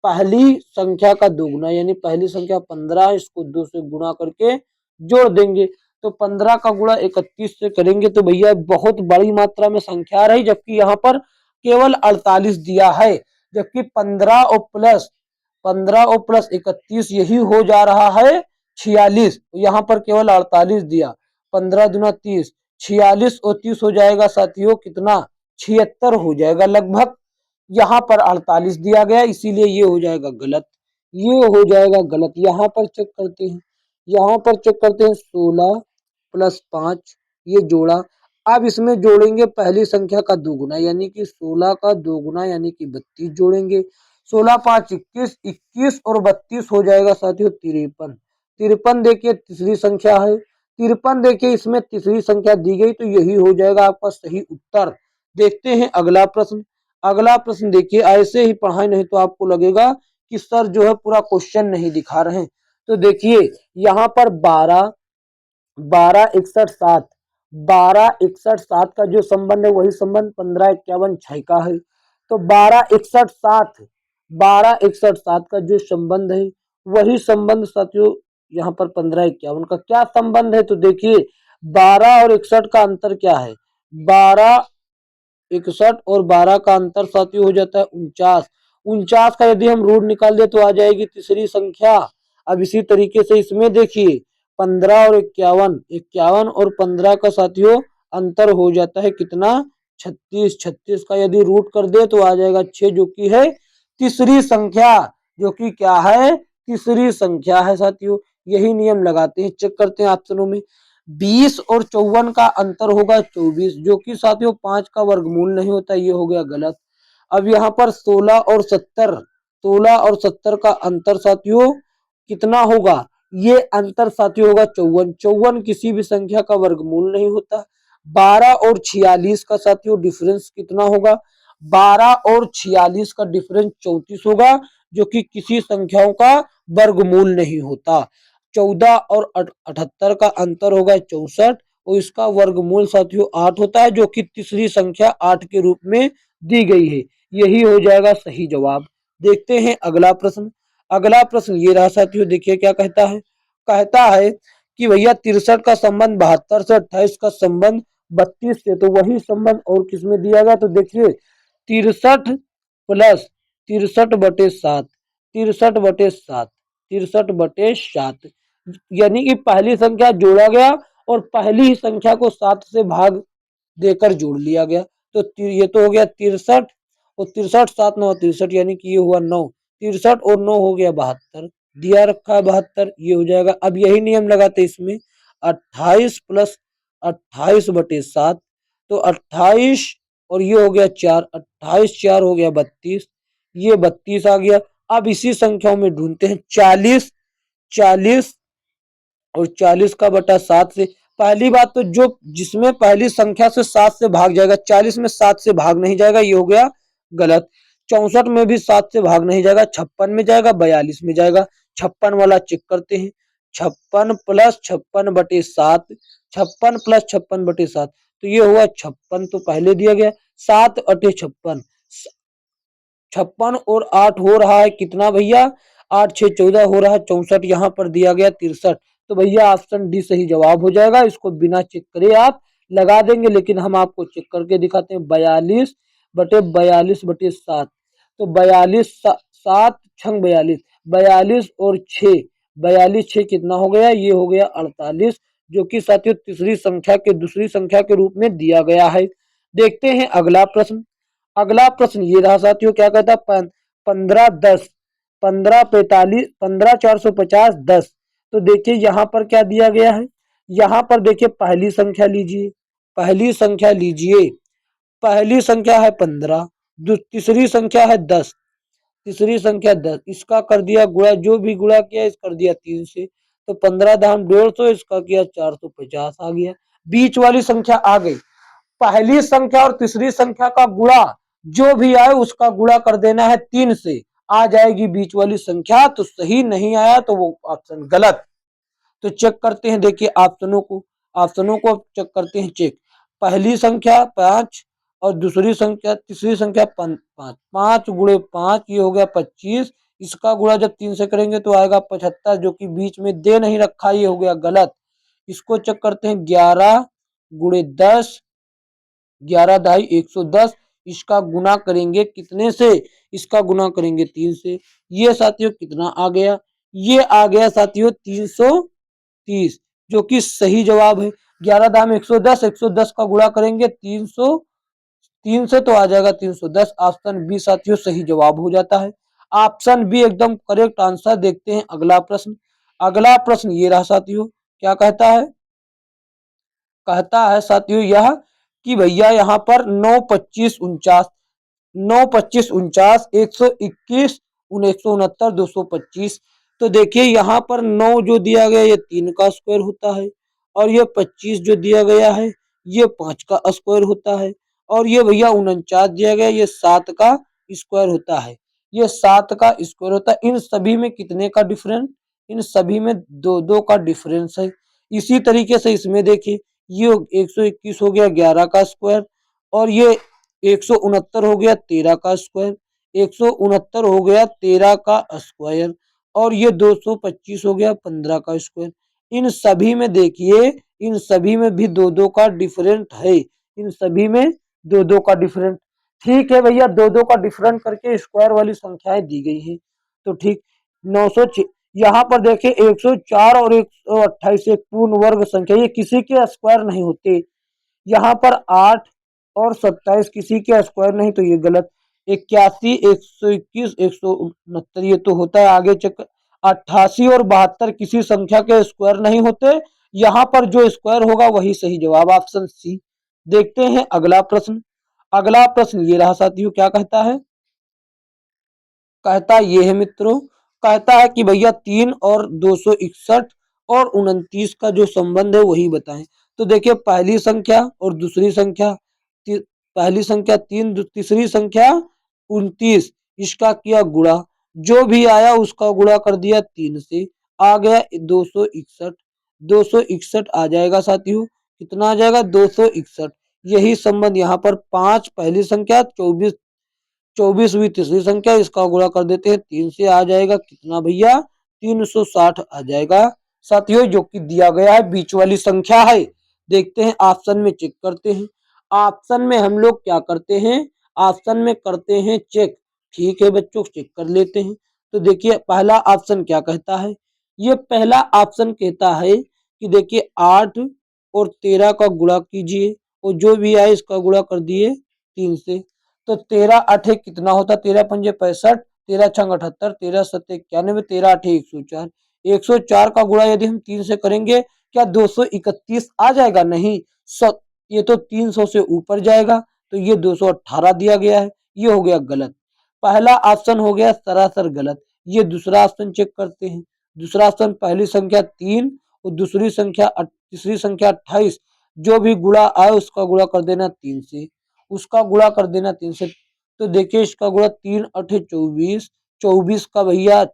पहली संख्या का दोगुना, यानी पहली संख्या 15 है, इसको 2 से गुणा करके जोड़ देंगे। तो 15 का गुणा 31 से करेंगे तो भैया बहुत बड़ी मात्रा में संख्या रही, जबकि यहाँ पर केवल 48 दिया है, जबकि 15 और प्लस 31 यही हो जा रहा है 46, यहाँ पर केवल 48 दिया। 15 दूना 30, 46 और 30 हो जाएगा साथियों कितना, 76 हो जाएगा लगभग। यहाँ पर 48 दिया गया, इसीलिए ये हो जाएगा गलत, ये हो जाएगा गलत। यहाँ पर चेक करते हैं, यहाँ पर चेक करते हैं 16 प्लस 5 ये जोड़ा। अब इसमें जोड़ेंगे पहली संख्या का दोगुना यानी कि 16 का दोगुना यानी कि 32 जोड़ेंगे। 16 5 21, 21 और 32 हो जाएगा साथियों 53। 53 देखिए तीसरी संख्या है, 53 देखिए इसमें तीसरी संख्या दी गई, तो यही हो जाएगा आपका सही उत्तर। देखते हैं अगला प्रश्न। अगला प्रश्न देखिए, ऐसे ही पढ़ाई नहीं तो आपको लगेगा कि सर जो है पूरा क्वेश्चन नहीं दिखा रहे हैं। तो देखिए यहाँ पर 12 12 61 7, 12 61 7 का जो संबंध है वही संबंध 15 51 6 का है। तो 12 61 7, 12 61 7 का जो संबंध है वही संबंध साथियों यहाँ पर 15 51 का क्या संबंध है। तो देखिए 12 और 61 का अंतर क्या है, 12 61 और 12 का अंतर साथियों हो जाता है 49। 49 का यदि हम रूट निकाल दे तो आ जाएगी तीसरी संख्या। अब इसी तरीके से इसमें देखिए 15 और 51, 51 और 15 का साथियों अंतर हो जाता है कितना, 36। 36 का यदि रूट कर दे तो आ जाएगा 6, जो कि है तीसरी संख्या, जो कि क्या है, तीसरी संख्या है साथियों। यही नियम लगाते हैं, चेक करते हैं ऑप्शनों में। 20 और 54 का अंतर होगा 24, जो कि साथियों 5 का वर्गमूल नहीं होता, ये हो गया गलत। अब यहाँ पर 16 और 70, 16 और 70 का अंतर साथियों कितना होगा, ये अंतर साथियों होगा 54। 54 किसी भी संख्या का वर्गमूल नहीं होता। 12 और 46 का साथियों डिफरेंस कितना होगा, 12 और 46 का डिफरेंस 34 होगा, जो कि किसी संख्याओं का वर्गमूल नहीं होता। 14 और 78 का अंतर होगा 64, और इसका वर्गमूल साथियों 8 होता है, जो कि तीसरी संख्या 8 के रूप में दी गई है। यही हो जाएगा सही जवाब। देखते हैं अगला प्रश्न। अगला प्रश्न ये रहा साथियों, देखिए क्या कहता है। कहता है कि भैया 63 का संबंध 72 से, 28 का संबंध 32 से, तो वही संबंध और किसमें दिया गया, तो देखिए 63 प्लस 63/7, 63/7, 63/7, यानी कि पहली संख्या जोड़ा गया और पहली ही संख्या को 7 से भाग देकर जोड़ लिया गया। तो ये तो हो गया 63 और 63 7 9 63, यानी कि ये हुआ 9, 63 और 9 हो गया 72, दिया रखा है 72, ये हो जाएगा। अब यही नियम लगाते इसमें, 28 प्लस 28/7, तो 28 और ये हो गया 4, 28 4 हो गया 32, ये 32 आ गया। अब इसी संख्याओं में ढूंढते हैं 40, 40 और 40 का बटा 7 से। पहली बात तो जो जिसमें पहली संख्या से 7 से भाग जाएगा, 40 में 7 से भाग नहीं जाएगा, ये हो गया गलत। 64 में भी 7 से भाग नहीं जाएगा, 56 में जाएगा, 42 में जाएगा। 56 वाला चेक करते हैं, 56 प्लस 56/7, 56 प्लस 56/7, तो ये हुआ 56, तो पहले दिया गया 7/56, 56 और 8 हो रहा है कितना भैया, 8 6 14 हो रहा है 64, यहाँ पर दिया गया 63, तो भैया ऑप्शन डी सही जवाब हो जाएगा। इसको बिना चेक करे आप लगा देंगे, लेकिन हम आपको चेक करके दिखाते हैं। 42/42/7, तो 42 7 छंग 42, 42 और 6, 42 6 कितना हो गया, ये हो गया 48, जो कि साथियों तीसरी संख्या के दूसरी संख्या के रूप में दिया गया है। देखते हैं अगला प्रश्न। अगला प्रश्न ये रहा साथियों, क्या कहता है, 15 10, 15 45, 15 450 10, तो देखिए यहाँ पर क्या दिया गया है। यहाँ पर देखिए पहली संख्या लीजिए, पहली संख्या लीजिए, पहली संख्या है 15, तीसरी संख्या है 10, तीसरी संख्या 10, इसका कर दिया गुणा, जो भी गुणा किया इस कर दिया 3 से, तो 15 धाम 150, इसका किया 450 आ गया। बीच वाली संख्या आ गई, पहली संख्या और तीसरी संख्या का गुणा जो भी आए उसका गुणा कर देना है 3 से, आ जाएगी बीच वाली संख्या, तो सही नहीं आया तो वो ऑप्शन गलत। तो चेक करते हैं, देखिए ऑप्शनों को चेक करते हैं चेक। पहली संख्या 5 और दूसरी संख्या तीसरी संख्या 5, 5 गुणे 5, ये हो गया 25, इसका गुणा जब 3 से करेंगे तो आएगा 75, जो कि बीच में दे नहीं रखा, ये हो गया गलत। इसको चेक करते हैं, 11 गुणे 10, 11 दाई 110, इसका गुना करेंगे कितने से, इसका गुना करेंगे 3 से, ये साथियों कितना आ गया, ये आ गया साथियों 330, जो कि सही जवाब है। 11 दाम 110, 110 का गुणा करेंगे 300, 3 से तो आ जाएगा 310, ऑप्शन बी साथियों सही जवाब हो जाता है। ऑप्शन बी एकदम करेक्ट आंसर। देखते हैं अगला प्रश्न। अगला प्रश्न ये रहा साथियों, क्या कहता है। कहता है साथियों यह कि भैया यहाँ पर 9 25 49, 9 25 49, 121, 169, 225, तो देखिए यहाँ पर 9 जो दिया गया ये 3 का स्क्वायर होता है, और ये 25 जो दिया गया है ये 5 का स्क्वायर होता है, और ये भैया 49 दिया गया ये 7 का स्क्वायर होता है, ये 7 का स्क्वायर होता है। इन सभी में कितने का डिफरेंस, इन सभी में 2 का डिफरेंस है। इसी तरीके से इसमें देखिए, ये 121 हो गया 11 का स्क्वायर, और ये 169 हो गया 13 का स्क्वायर, 169 हो गया 13 का स्क्वायर, और ये 225 हो गया 15 का स्क्वायर। इन सभी में देखिए, इन सभी में भी 2 का डिफरेंट है, इन सभी में 2 का डिफरेंट। ठीक है भैया, 2 का डिफरेंट करके स्क्वायर वाली संख्याएं दी गई है, तो ठीक 906। यहाँ पर देखिए 104 और 128 एक पूर्ण वर्ग संख्या, ये किसी के स्क्वायर नहीं होते। यहाँ पर 8 और 27 किसी के स्क्वायर नहीं, तो ये गलत। 81, 121, 169 ये तो होता है, आगे चेक। 88 और 72 किसी संख्या के स्क्वायर नहीं होते, यहाँ पर जो स्क्वायर होगा वही सही जवाब, ऑप्शन सी। देखते हैं अगला प्रश्न। अगला प्रश्न ये रहा साथियों, क्या कहता है। कहता ये है मित्रों, कहता है कि भैया 3 और 261 और 29 का जो संबंध है वही बताएं। तो देखिए पहली संख्या और दूसरी संख्या, पहली संख्या 3, तीसरी संख्या 29, इसका किया गुणा, जो भी आया उसका गुणा कर दिया 3 से, आ गया 261, 261 आ जाएगा साथियों, कितना आ जाएगा 261। यही संबंध यहाँ पर 5 पहली संख्या, 24 24 हुई तीसरी संख्या, इसका गुणा कर देते हैं 3 से, आ जाएगा कितना भैया 360 आ जाएगा साथियों, जो कि दिया गया है बीच वाली संख्या है। देखते हैं ऑप्शन में, चेक करते हैं। ऑप्शन में हम लोग क्या करते हैं, ऑप्शन में करते हैं चेक। ठीक है बच्चों, चेक कर लेते हैं। तो देखिए पहला ऑप्शन क्या कहता है, ये पहला ऑप्शन कहता है कि देखिए 8 और 13 का गुणा कीजिए और जो भी आए इसका गुणा कर दिए 3 से। तो 13 8 कितना होता, 13 पंजे 65, 13 छंग 78, 13 सत्ते 91, 13 8 104। 104 का गुणा यदि हम 3 से करेंगे, क्या 231 आ जाएगा, नहीं, ये तो 300 से ऊपर जाएगा, तो ये 218 दिया गया है, ये हो गया गलत। पहला ऑप्शन हो गया सरासर गलत। ये दूसरा ऑप्शन चेक करते हैं। दूसरा ऑप्शन, पहली संख्या 3 और दूसरी संख्या तीसरी संख्या 28, जो भी गुणा आए उसका गुणा कर देना 3 से, उसका गुणा कर देना 3 से। तो देखिए इसका गुणा 3 8 24, 24 का भैया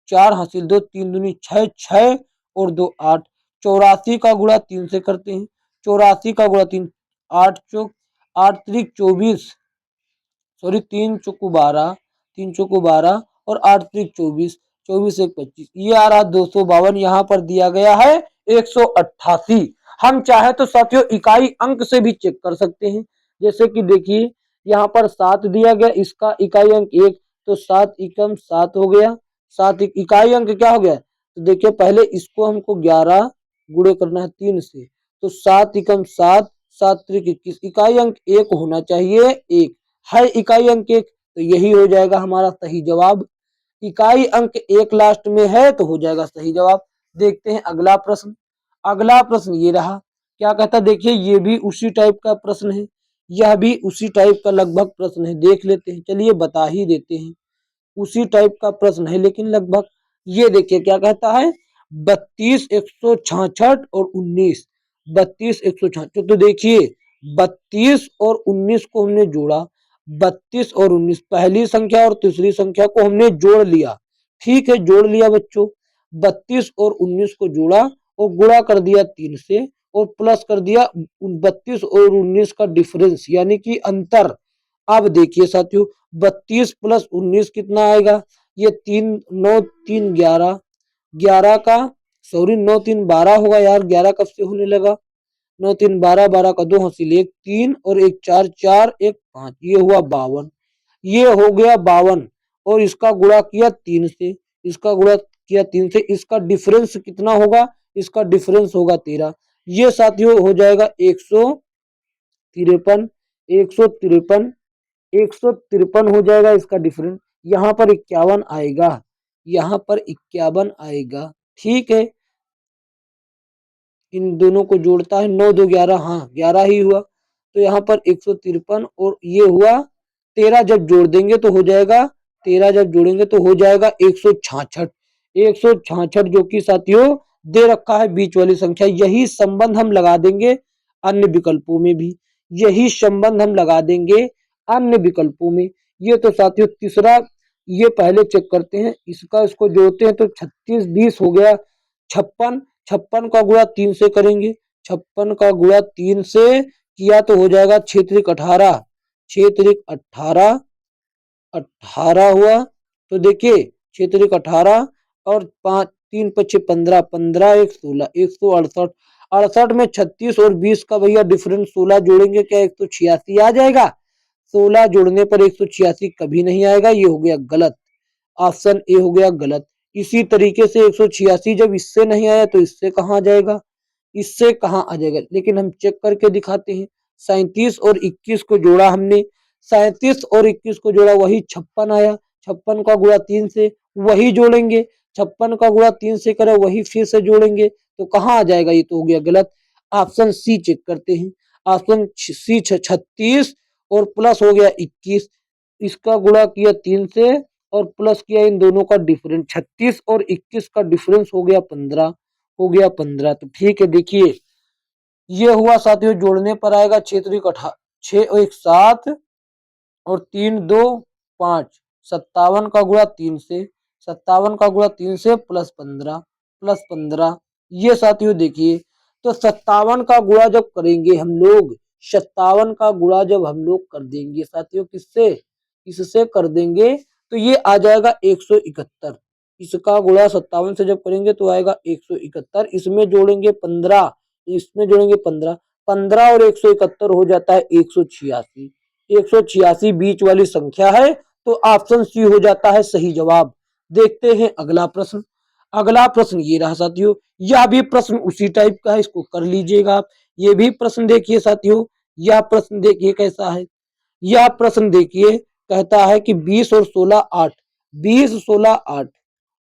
4 हासिल 2, 3 दूनी 6, 6 और 2 8। 84 का गुणा 3 से करते हैं। 84 का गुणा 3, 8 चौक 8 त्रिक 24, सॉरी 3 चौको 12, 3 चौको 12 और 8 त्रिक 24, 24 एक 25, ये आ रहा 252। यहाँ पर दिया गया है 188। हम चाहे तो साथियों इकाई अंक से भी चेक कर सकते हैं। जैसे कि देखिए यहाँ पर 7 दिया गया, इसका इकाई अंक 1, तो 7 एकम 7 हो गया। 7 इकाई अंक क्या हो गया, तो देखिए पहले इसको हमको 11 गुणे करना है 3 से, तो 7 एकम 7, 7 त्रिक 21, इकाई अंक 1 होना चाहिए, 1 है इकाई अंक 1, तो यही हो जाएगा हमारा सही जवाब। इकाई अंक 1 लास्ट में है तो हो जाएगा सही जवाब। देखते हैं अगला प्रश्न। अगला प्रश्न ये रहा, क्या कहता, देखिए ये भी उसी टाइप का प्रश्न है, यह भी उसी टाइप का लगभग प्रश्न है, देख लेते हैं, चलिए बता ही देते हैं। उसी टाइप का प्रश्न है लेकिन लगभग। ये देखिए क्या कहता है, 32 166 और 19, 32 166, तो देखिए 32 और 19 को हमने जोड़ा, 32 और 19 पहली संख्या और तीसरी संख्या को हमने जोड़ लिया। ठीक है, जोड़ लिया बच्चों, 32 और 19 को जोड़ा और गुणा कर दिया 3 से और प्लस कर दिया 32 और 19 का डिफरेंस यानी कि अंतर। अब देखिए साथियों 32 प्लस 19 कितना आएगा, ये 3 9 3 11, 11 का सॉरी 9 3 12 होगा यार, 11 कब से होने लगा, 9 3 12, 12 का 2 हासिल 1 3 और 1 4 4 1 5, ये हुआ 52, ये हो गया 52। और इसका गुणा किया 3 से, इसका गुणा किया 3 से, इसका डिफरेंस कितना होगा, इसका डिफरेंस होगा 13, ये साथियों हो जाएगा 153, 153, 153 हो जाएगा इसका डिफरेंस। यहाँ पर 51 आएगा, यहाँ पर 51 आएगा। ठीक है, इन दोनों को जोड़ता है 9 2 11, हाँ 11 ही हुआ, तो यहाँ पर 153 और ये हुआ 13, जब जोड़ देंगे तो हो जाएगा 13, जब जोड़ेंगे तो हो जाएगा 166, 166 जो कि साथियों दे रखा है बीच वाली संख्या। यही संबंध हम लगा देंगे अन्य विकल्पों में भी, यही संबंध हम लगा देंगे अन्य विकल्पों में। ये तो साथियों तीसरा, ये पहले चेक करते हैं, इसका इसको जोड़ते हैं तो 36 20 हो गया 56, 56 का गुणा 3 से करेंगे, 56 का गुणा 3 से किया तो हो जाएगा 6 त्रिक 18, 6 त्रिक 18, 18 हुआ। तो देखिए 6 त्रिक 18 और 5 3 पच्चे 15, 15 1 16, 168, 68 में 36 और 20 का भैया डिफरेंस 16 जोड़ेंगे क्या 186 आ जाएगा, 16 जोड़ने पर 186 कभी नहीं आएगा, ये हो गया गलत, ऑप्शन ए हो गया गलत। इसी तरीके से 186 जब इससे नहीं आया तो इससे कहाँ जाएगा, इससे कहाँ आ जाएगा, लेकिन हम चेक करके दिखाते हैं। 37 और 21 को जोड़ा हमने, 37 और 21 को जोड़ा वही 56 आया, 56 का गुणा 3 से वही जोड़ेंगे, 56 का गुणा 3 से करें वही फिर से जोड़ेंगे, तो कहाँ आ जाएगा, ये तो हो गया गलत। ऑप्शन सी चेक करते हैं। ऑप्शन सी 36 और प्लस हो गया 21, इसका गुणा किया 3 से और प्लस किया इन दोनों का डिफरेंस, 36 और 21 का डिफरेंस हो गया 15, हो गया 15। तो ठीक है, देखिए ये हुआ साथियों, जोड़ने पर आएगा 6 त्रिक 6 और 1 7 और 3 2 5, 57 का गुणा 3 से, 57 का गुणा 3 से प्लस 15, प्लस 15, ये साथियों देखिए, तो 57 का गुणा जब करेंगे हम लोग, 57 का गुणा जब हम लोग कर देंगे साथियों किससे, इससे कर देंगे तो ये आ जाएगा 171। इसका गुणा 57 से जब करेंगे तो आएगा 171। इसमें जोड़ेंगे 15, इसमें जोड़ेंगे 15, 15 और 171 हो जाता है 186। 186 बीच वाली संख्या है तो ऑप्शन सी हो जाता है सही जवाब। देखते हैं अगला प्रश्न। अगला प्रश्न ये रहा साथियों, यह भी प्रश्न उसी टाइप का है, इसको कर लीजिएगा आप। ये भी प्रश्न देखिए साथियों, यह प्रश्न देखिए कैसा है। यह प्रश्न देखिए, कहता है कि 20 और 16 8, 20 16 8,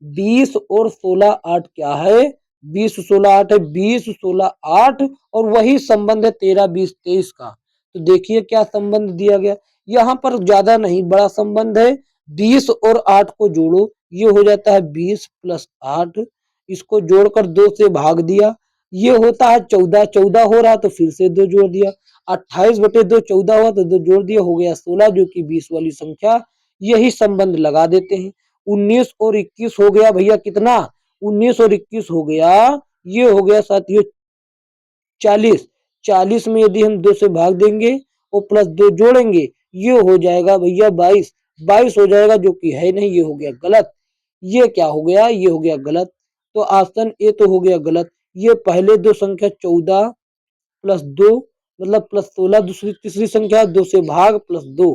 20 और 16 8 क्या है, 20 16 8 है, 20 16 8 और वही संबंध है 13 20 23 का। तो देखिए क्या संबंध दिया गया, यहाँ पर ज्यादा नहीं बड़ा संबंध है। 20 और 8 को जोड़ो, ये हो जाता है 20 प्लस 8, इसको जोड़कर 2 से भाग दिया, ये होता है 14, 14 हो रहा तो फिर से 2 जोड़ दिया, 28/2 14 हुआ तो 2 जोड़ दिया, हो गया 16 जो कि 20 वाली संख्या। यही संबंध लगा देते हैं। 19 और 21 हो गया भैया कितना, 19 और 21 हो गया, ये हो गया साथियों 40। 40 में यदि हम 2 से भाग देंगे और प्लस 2 जोड़ेंगे, ये हो जाएगा भैया 22, 22 हो जाएगा जो कि है नहीं, ये हो गया गलत। ये क्या हो गया, ये हो गया गलत। तो ऑप्शन ए तो हो गया गलत। ये पहले दो संख्या 14 प्लस 2 मतलब प्लस 16, दूसरी तीसरी संख्या 2 से भाग प्लस 2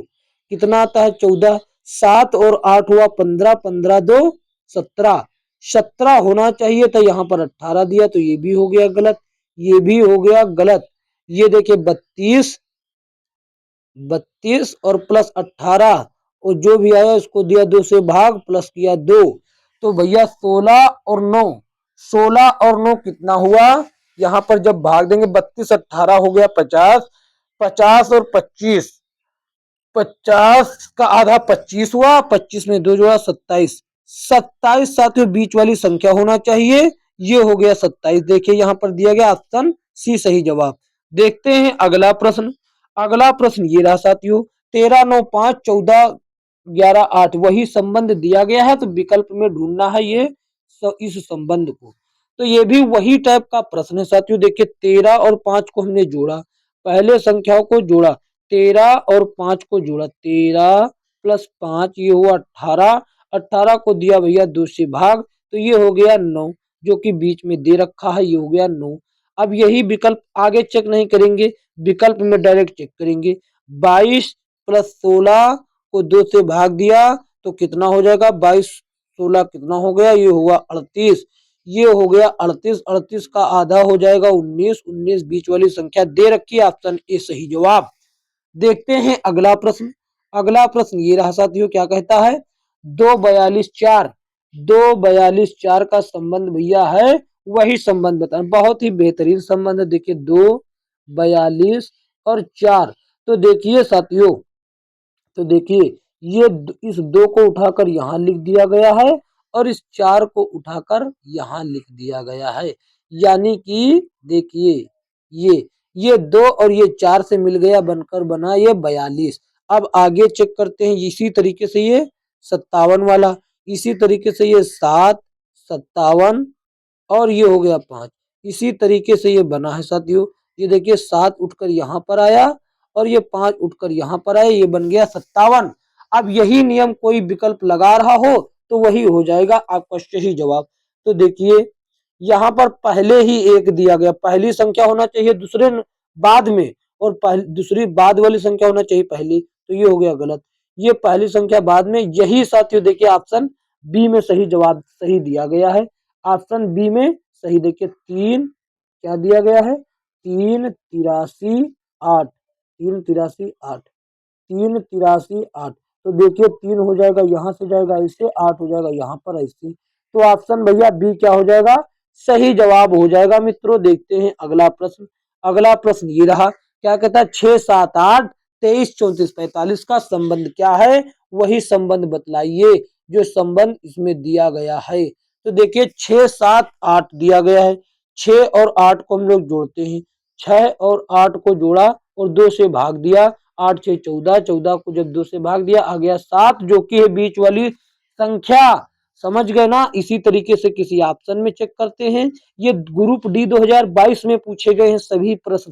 कितना आता है 14, 7 और 8 हुआ 15, 15 2 17, 17 होना चाहिए था, यहाँ पर 18 दिया तो ये भी हो गया गलत, ये भी हो गया गलत। ये देखिए 32, 32 और प्लस 18 और जो भी आया इसको दिया 2 से भाग प्लस किया 2, तो भैया 16 और 9, 16 और 9 कितना हुआ, यहाँ पर जब भाग देंगे 32 18 हो गया 50, 50 और 25, 50 का आधा 25 हुआ, 25 में 2 जोड़ा 27, 27 साथियों बीच वाली संख्या होना चाहिए, ये हो गया 27। देखिए यहाँ पर दिया गया ऑप्शन सी सही जवाब। देखते हैं अगला प्रश्न। अगला प्रश्न ये रहा साथियों, 13 9 5 14 11 8 वही संबंध दिया गया है तो विकल्प में ढूंढना है ये इस संबंध को। तो ये भी वही टाइप का प्रश्न है साथियों। देखिए 13 और 5 को हमने जोड़ा, पहले संख्याओं को जोड़ा, 13 और 5 को जोड़ा, 13 प्लस 5 ये हुआ 18, 18 को दिया भैया 2 से भाग तो ये हो गया 9 जो कि बीच में दे रखा है, ये हो गया 9। अब यही विकल्प आगे चेक नहीं करेंगे, विकल्प में डायरेक्ट चेक करेंगे। 22 प्लस 16 को 2 से भाग दिया तो कितना हो जाएगा, 22 16 कितना हो गया, ये हुआ 38, ये हो गया 38, 38 का आधा हो जाएगा 19, 19 बीच वाली संख्या दे रखी है, ऑप्शन ए सही जवाब। देखते हैं अगला प्रश्न। अगला प्रश्न ये रहा साथियों, क्या कहता है, 2 42 4, 2 42 4 का संबंध भैया है, वही संबंध बताना, बहुत ही बेहतरीन संबंध है। देखिए 2 42 और 4, तो देखिए साथियों, तो देखिए ये इस 2 को उठाकर यहाँ लिख दिया गया है और इस 4 को उठाकर यहाँ लिख दिया गया है, यानी कि देखिए ये 2 और ये 4 से मिल गया बनकर बना ये 42। अब आगे चेक करते हैं, इसी तरीके से ये 57 वाला, इसी तरीके से ये 7 57 और ये हो गया 5, इसी तरीके से ये बना है साथियों। ये देखिए 7 उठकर यहाँ पर आया और ये 5 उठकर यहाँ पर आया, ये बन गया 57। अब यही नियम कोई विकल्प लगा रहा हो तो वही हो जाएगा आपका सही जवाब। तो देखिए यहाँ पर पहले ही एक दिया गया, पहली संख्या होना चाहिए दूसरे बाद में और दूसरी बाद वाली संख्या होना चाहिए पहली, तो ये हो गया गलत। ये पहली संख्या बाद में, यही साथियों देखिए ऑप्शन बी में सही जवाब सही दिया गया है। ऑप्शन बी में सही, देखिए 3 क्या दिया गया है, 3 83 8, 3 83 8, 3 83 8, तो देखिए 3 हो जाएगा यहाँ से जाएगा ऐसे, 8 हो जाएगा यहाँ पर ऐसे, तो ऑप्शन भैया बी क्या हो जाएगा, सही जवाब हो जाएगा। मित्रों देखते हैं अगला प्रश्न। अगला प्रश्न ये रहा, क्या कहता है, 6 7 8 23 34 45 का संबंध क्या है, वही संबंध बतलाइए जो संबंध इसमें दिया गया है। तो देखिए 6 7 8 दिया गया है, 6 और 8 को हम लोग जोड़ते हैं, 6 और 8 को जोड़ा और 2 से भाग दिया, 8 6 14, 14 को जब 2 से भाग दिया आ गया 7 जो कि है बीच वाली संख्या। समझ गए ना, इसी तरीके से किसी ऑप्शन में चेक करते हैं। ये ग्रुप डी 2022 में पूछे गए हैं सभी प्रश्न।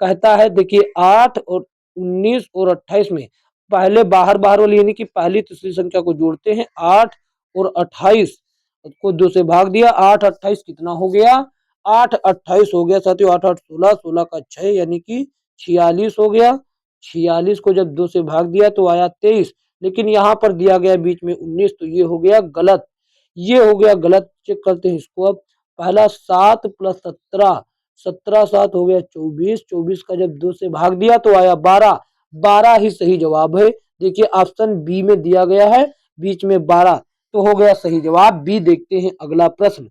कहता है देखिए 8 और 19 और 28 में पहले बाहर बाहर वाली यानी कि पहली तीसरी संख्या को जोड़ते हैं। 8 और 28 को 2 से भाग दिया। 8 28 कितना हो गया? 8 28 हो गया साथियों। 8 8 16, 16 का 6 यानी कि 46 हो गया। 46 को जब 2 से भाग दिया तो आया 23, लेकिन यहाँ पर दिया गया बीच में 19, तो ये हो गया गलत। ये हो गया गलत। चेक करते हैं इसको अब। पहला 7 प्लस 17, 17 7 हो गया 24, 24 का जब 2 से भाग दिया तो आया 12, 12 ही सही जवाब है। देखिए ऑप्शन बी में दिया गया है बीच में 12, तो हो गया सही जवाब बी। देखते हैं अगला प्रश्न।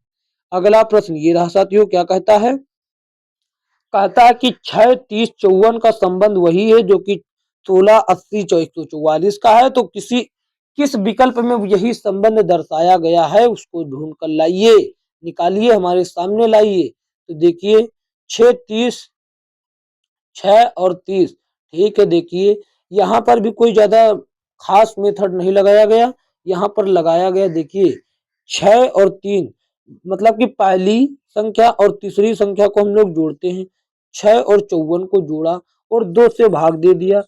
अगला प्रश्न ये रहा साथियों, क्या कहता है? कहता है कि 6 30 54 का संबंध वही है जो कि 16 80 144 का है। तो किस विकल्प में यही संबंध दर्शाया गया है उसको ढूंढ कर लाइए, निकालिए, हमारे सामने लाइए। तो देखिए 6 30, 6 और 30, ठीक है। देखिए यहाँ पर भी कोई ज्यादा खास मेथड नहीं लगाया गया, यहाँ पर लगाया गया देखिए 6 और 3, मतलब कि पहली संख्या और तीसरी संख्या को हम लोग जोड़ते हैं। 6 और 54 को जोड़ा और 2 से भाग दे दिया।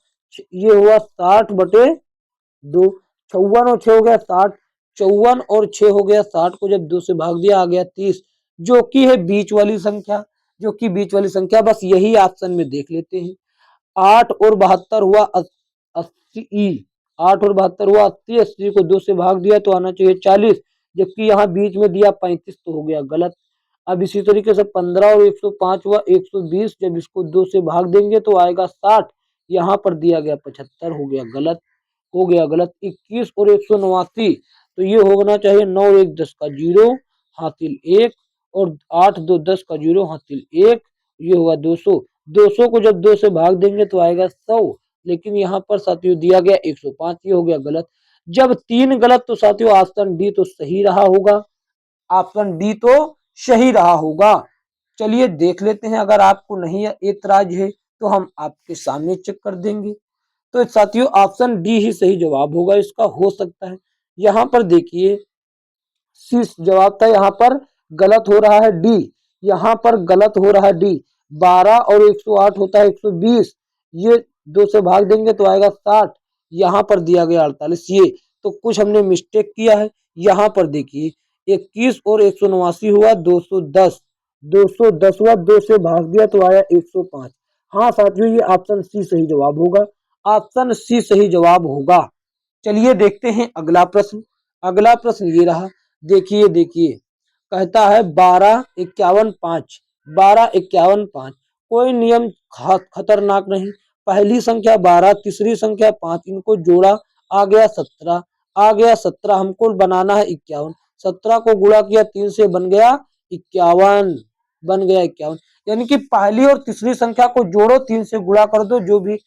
ये हुआ 60/2, 54 और 6 हो गया 60, 54 और 6 हो गया 60 को जब 2 से भाग दिया आ गया 30, जो कि है बीच वाली संख्या, जो कि बीच वाली संख्या। बस यही ऑप्शन में देख लेते हैं। 8 और 72 हुआ 80, 8 और 72 हुआ 80, 80 को 2 से भाग दिया तो आना चाहिए 40, जबकि यहाँ बीच में दिया 35, तो हो गया गलत। अब इसी तरीके से 15 और 105 हुआ 120, जब इसको 2 से भाग देंगे तो आएगा 60, यहाँ पर दिया गया 75, हो गया गलत, हो गया गलत। 21 और 189, तो ये होना चाहिए 9 और 1 10 का 0 हासिल 1, और 8 2 10 का 0 हासिल 1, ये हुआ 200। 200 को जब 2 से भाग देंगे तो आएगा 100, लेकिन यहाँ पर साथियों दिया गया 105, ये हो गया गलत। जब 3 गलत तो साथियों ऑप्शन डी तो सही रहा होगा, ऑप्शन डी तो सही रहा होगा। चलिए देख लेते हैं, अगर आपको नहीं एतराज है तो हम आपके सामने चेक कर देंगे। तो साथियों ऑप्शन डी ही सही जवाब होगा इसका, हो सकता है। यहाँ पर देखिए सी जवाब था, यहाँ पर गलत हो रहा है डी, यहाँ पर गलत हो रहा है डी। 12 और 108 होता है 120, ये 2 से भाग देंगे तो आएगा 60, यहाँ पर दिया गया 48, ये तो कुछ हमने मिस्टेक किया है। यहाँ पर देखिए 21 और 189 हुआ 210, 210 हुआ 2 से भाग दिया तो आया 105। हाँ साथियों ये ऑप्शन सी सही जवाब होगा, ऑप्शन सी सही जवाब होगा। चलिए देखते हैं अगला प्रश्न। अगला प्रश्न ये रहा, देखिए देखिए कहता है 12 51 5, 12 51 5, कोई नियम खतरनाक नहीं। पहली संख्या 12, तीसरी संख्या 5, इनको जोड़ा आ गया 17, आ गया 17, हमको बनाना है 51। 17 को गुणा किया 3 से बन गया 51, बन गया 51। यानी कि पहली और तीसरी संख्या को जोड़ो 3 से गुणा कर दो, जो भी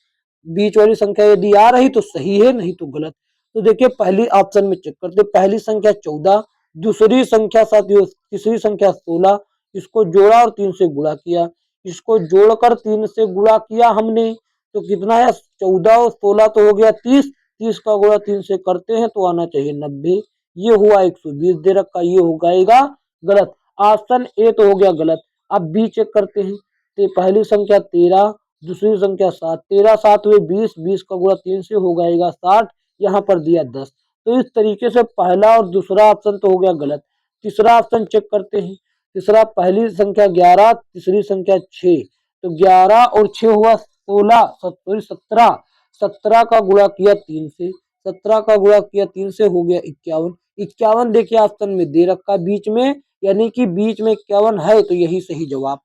बीच वाली संख्या यदि आ रही तो सही है, नहीं तो गलत। तो देखिए पहली ऑप्शन में चेक करते, पहली संख्या 14, दूसरी संख्या साथियों तीसरी संख्या 16, इसको जोड़ा और 3 से गुणा किया, इसको जोड़कर 3 से गुणा किया हमने तो कितना है 14 और 16 तो हो गया 30, 30 का गुणा 3 से करते हैं तो आना चाहिए 90, ये हुआ 120 दे रखा, ये हो जाएगा गलत। ऑप्शन ए तो हो गया गलत। अब बी चेक करते हैं, तो पहली संख्या 13, दूसरी संख्या 7, 13 7 हुए 20, 20 का गुणा 3 से हो जाएगा 60, यहाँ पर दिया 10। तो इस तरीके से पहला और दूसरा ऑप्शन तो हो गया गलत। तीसरा ऑप्शन चेक करते हैं, तीसरा पहली संख्या 11, तीसरी संख्या 6, तो 11 और 6 हुआ 16, सॉरी 17, 17 का गुणा किया 3 से, 17 का गुणा किया 3 से हो गया 51, 51 देखिए ऑप्शन में दे रखा बीच में, यानी कि बीच में 51 है, तो यही सही जवाब।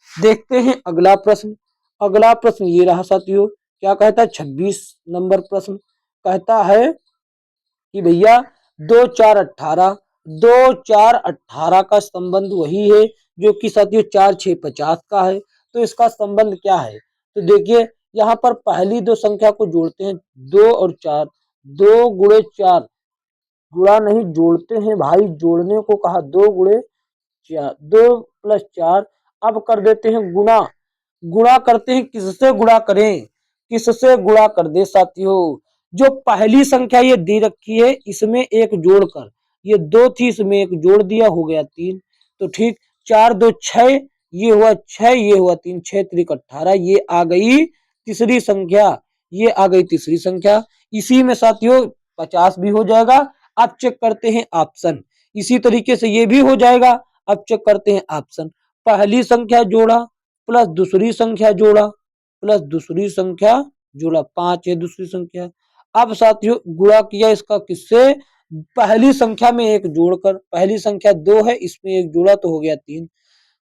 देखते हैं अगला प्रश्न। अगला प्रश्न ये रहा साथियों, क्या कहता है 26 नंबर प्रश्न, कहता है कि भैया 2 4 18, 2 4 18 का संबंध वही है जो कि साथियों 4 6 50 का है। तो इसका संबंध क्या है? तो देखिए यहाँ पर पहली दो संख्या को जोड़ते हैं 2 और 4, 2 गुणे 4, गुणा नहीं जोड़ते हैं भाई, जोड़ने को कहा, 2 गुणे 4, 2 प्लस 4, अब कर देते हैं गुणा, गुणा करते हैं, किससे गुणा करें, किससे गुणा कर दे साथियों, जो पहली संख्या ये दे रखी है इसमें एक जोड़कर, ये 2 थी इसमें एक जोड़ दिया हो गया 3, तो ठीक 4 2 6, ये हुआ 6, ये हुआ 3, 6 3 18, ये आ गई तीसरी संख्या, ये आ गई तीसरी संख्या। इसी में साथियों 50 भी हो जाएगा। अब चेक करते हैं ऑप्शन। इसी तरीके से ये भी हो जाएगा। अब चेक करते हैं ऑप्शन। पहली संख्या जोड़ा प्लस दूसरी संख्या जोड़ा प्लस दूसरी संख्या जोड़ा, 5 है दूसरी संख्या। अब साथियों गुणा किया इसका किससे? पहली संख्या में एक जोड़कर, पहली संख्या 2 है इसमें एक जोड़ा तो हो गया 3।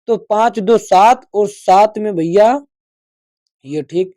तो 5 2 7 और 7 में भैया ये ठीक,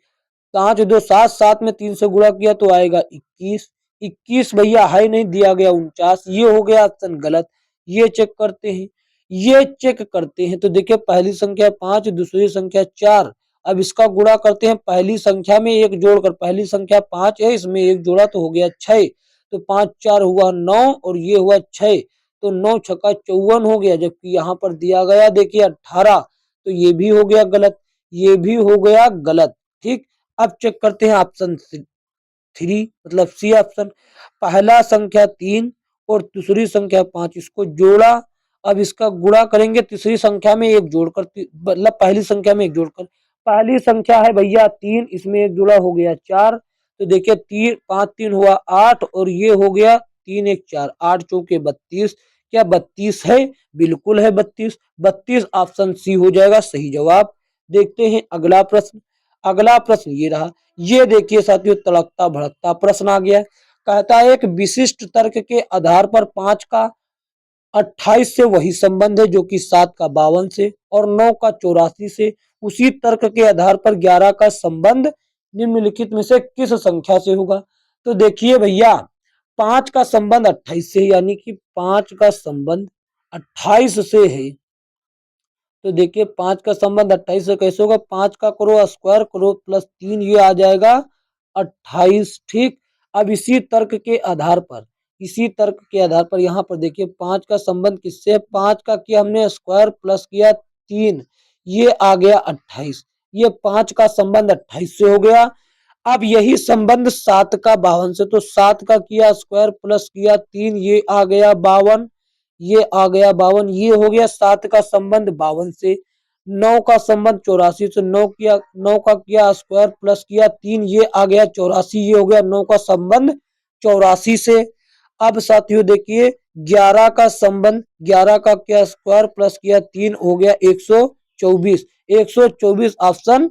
5 2 7, 7 में 3 से गुणा किया तो आएगा 21। 21 भैया है नहीं, दिया गया 49। ये हो गया ऑप्शन गलत। ये चेक करते हैं, ये चेक करते हैं। तो देखिए पहली संख्या 5, दूसरी संख्या 4। अब इसका गुणा करते हैं पहली संख्या में एक जोड़कर। पहली संख्या 5 है इसमें एक जोड़ा तो हो गया 6। तो 5 4 हुआ 9 और ये हुआ 6। तो 9 छक्का 54 हो गया, जबकि यहाँ पर दिया गया देखिए 18। तो ये भी हो गया गलत, ये भी हो गया गलत। ठीक, अब चेक करते हैं ऑप्शन 3 मतलब सी ऑप्शन। पहला संख्या 3 और दूसरी संख्या 5, इसको जोड़ा। अब इसका गुणा करेंगे तीसरी संख्या में एक जोड़कर, मतलब पहली संख्या में एक जोड़कर। पहली संख्या है भैया 3, इसमें एक जोड़ा हो गया 4। तो देखिए 3 5 3 हुआ 8 और ये हो गया 3 1 4, 8 चौके 32। क्या 32 है? बिल्कुल है 32। 32 ऑप्शन सी हो जाएगा सही जवाब। देखते हैं अगला प्रश्न। अगला प्रश्न ये रहा। ये देखिए साथियों तड़कता भड़कता प्रश्न आ गया। कहता है एक विशिष्ट तर्क के आधार पर 5 का 28 से वही संबंध है जो कि 7 का 52 से और 9 का 84 से। उसी तर्क के आधार पर 11 का संबंध निम्नलिखित में से किस संख्या से होगा? तो देखिए भैया 5 का संबंध 28 से, यानी कि 5 का संबंध 28 से है। तो देखिए 5 का संबंध 28 से कैसे होगा? 5 का करो स्क्वायर करो प्लस 3, ये आ जाएगा 28। ठीक, अब इसी तर्क के आधार पर, इसी तर्क के आधार पर यहाँ पर देखिए 5 का संबंध किससे है? 5 का किया हमने स्क्वायर प्लस किया 3, ये आ गया 28। ये 5 का संबंध 28 से हो गया। अब यही संबंध 7 का 52 से, तो 7 का किया स्क्वायर प्लस किया 3, ये आ गया 52। ये आ गया 52, ये हो गया 7 का संबंध 52 से। 9 का संबंध 84 से, 9 का किया स्क्वायर प्लस किया 3, ये आ गया 84। ये हो गया 9 का संबंध 84 से। अब साथियों देखिए 11 का संबंध, 11 का किया स्क्वायर प्लस किया 3, हो गया 124। 124 ऑप्शन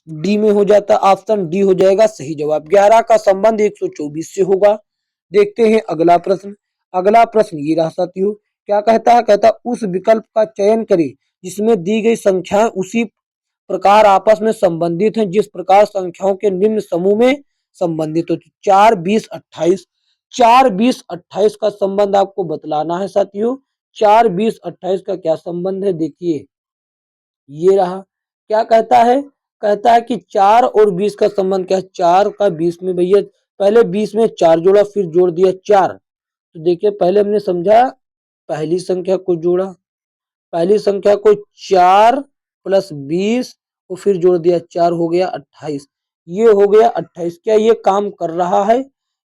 डी में हो जाता, ऑप्शन डी हो जाएगा सही जवाब। 11 का संबंध 124 से होगा। देखते हैं अगला प्रश्न। अगला प्रश्न ये रहा साथियों। क्या कहता है? कहता उस विकल्प का चयन करें जिसमें दी गई संख्याएं उसी प्रकार आपस में संबंधित हैं जिस प्रकार संख्याओं के निम्न समूह में संबंधित हो। 4 20 28, 4 20 28 का संबंध आपको बतलाना है साथियों। 4 20 28 का क्या संबंध है? देखिए ये रहा। क्या कहता है? कहता है कि 4 और 20 का संबंध क्या है? 4 का 20 में भैया पहले 20 में 4 जोड़ा फिर जोड़ दिया 4। तो देखिए पहले हमने समझा पहली संख्या को जोड़ा, पहली संख्या को 4 प्लस 20 और फिर जोड़ दिया 4, हो गया 28। ये हो गया 28। क्या ये काम कर रहा है?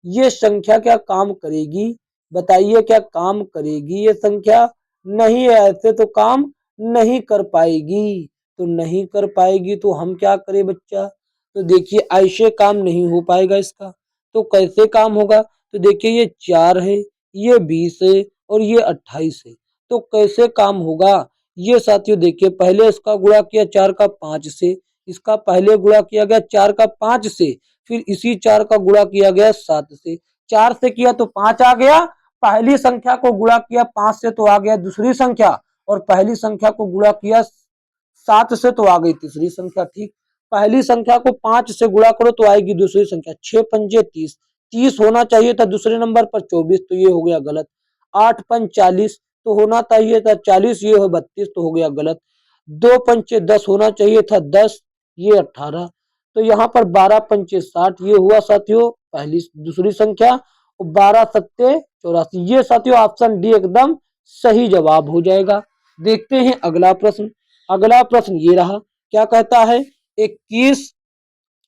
ये संख्या क्या काम करेगी? बताइए क्या काम करेगी ये संख्या? नहीं, ऐसे तो काम नहीं कर पाएगी। तो नहीं कर पाएगी तो हम क्या करें बच्चा? तो देखिए ऐसे काम नहीं हो पाएगा इसका। तो कैसे काम होगा? तो देखिए ये 4 है, ये 20 है और ये 28 है। तो कैसे काम होगा? ये साथियों देखिए पहले इसका गुणा किया 4 का 5 से, इसका पहले गुणा किया गया 4 का 5 से, फिर इसी 4 का गुणा किया गया 7 से। 4 से किया तो 5 आ गया, पहली संख्या को गुणा किया 5 से तो आ गया दूसरी संख्या, और पहली संख्या को गुणा किया 7 से तो आ गई तीसरी संख्या। ठीक, पहली संख्या को 5 से गुणा करो तो आएगी दूसरी संख्या। 6 पंजे 30, 30 होना चाहिए था दूसरे नंबर पर 24, तो ये हो गया गलत। 8 पंच 40 तो होना चाहिए था 40, ये हो 32 तो हो गया गलत। 2 पंचे 10 होना चाहिए था 10, ये 18। तो यहाँ पर 12 पंचे 60, ये हुआ साथियों पहली दूसरी संख्या, और 12 सत्ते 84। ये साथियों ऑप्शन डी एकदम सही जवाब हो जाएगा। देखते हैं अगला प्रश्न। अगला प्रश्न ये रहा। क्या कहता है? 21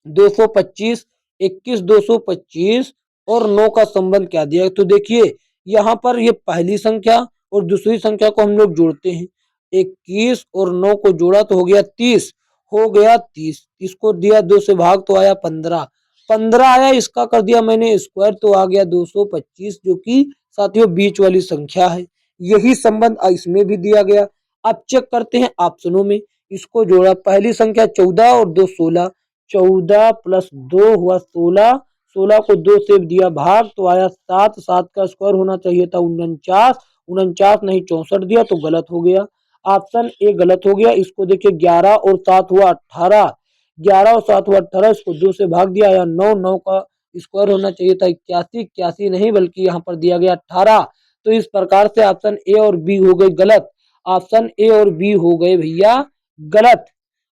225, 21 225 और 9 का संबंध क्या दिया है? तो देखिए यहाँ पर ये पहली संख्या और दूसरी संख्या को हम लोग जोड़ते हैं। 21 और 9 को जोड़ा तो हो गया 30, हो गया 30। इसको दिया 2 से भाग तो आया 15, 15 आया, इसका कर दिया मैंने स्क्वायर तो आ गया 225, जो कि साथियों बीच वाली संख्या है। यही संबंध इसमें भी दिया गया। अब चेक करते हैं ऑप्शनों में। इसको जोड़ा, पहली संख्या 14 और 2 16, 14 प्लस 2 हुआ 16, 16 को 2 से दिया भाग तो आया 7, 7 का स्क्वायर होना चाहिए था 49, 49 नहीं 64 दिया तो गलत हो गया। ऑप्शन ए गलत हो गया। इसको देखिए 11 और 7 हुआ 18, 11 और 7 हुआ 18, इसको 2 से भाग दिया आया 9, 9 का स्क्वायर होना चाहिए था 81, 81 नहीं बल्कि यहाँ पर दिया गया 18। तो इस प्रकार से ऑप्शन ए और बी हो गए गलत। ऑप्शन ए और बी हो गए भैया गलत।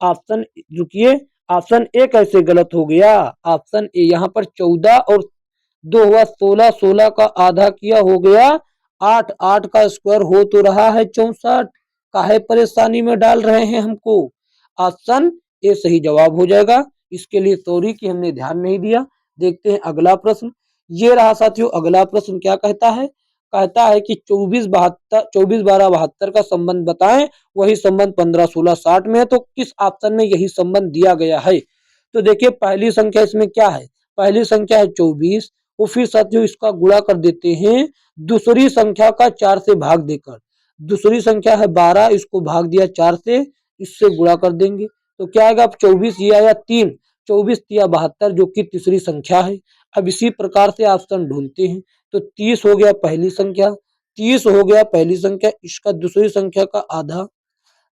ऑप्शन, रुकिए, ऑप्शन ए कैसे गलत हो गया? ऑप्शन ए, यहाँ पर 14 और 2 हुआ 16, 16 का आधा किया हो गया 8, 8 का स्क्वायर हो तो रहा है 64। काहे परेशानी में डाल रहे हैं हमको? ऑप्शन ए सही जवाब हो जाएगा। इसके लिए सॉरी कि हमने ध्यान नहीं दिया। देखते हैं अगला प्रश्न। ये रहा साथियों अगला प्रश्न। क्या कहता है? कहता है कि 24 72, 24 12 72 का संबंध बताएं। वही संबंध 15 16 60 में है। तो किस ऑप्शन में यही संबंध दिया गया है? तो देखिए पहली संख्या इसमें क्या है? पहली संख्या है 24, और फिर साथियों इसका गुणा कर देते हैं दूसरी संख्या का 4 से भाग देकर। दूसरी संख्या है 12, इसको भाग दिया 4 से, इससे गुणा कर देंगे तो क्या आएगा? अब 24 ये आया 3, 24 या 72 जो कि तीसरी संख्या है। अब इसी प्रकार से ऑप्शन ढूंढते हैं। तो 30 हो गया पहली संख्या, 30 हो गया पहली संख्या, इसका दूसरी संख्या का आधा,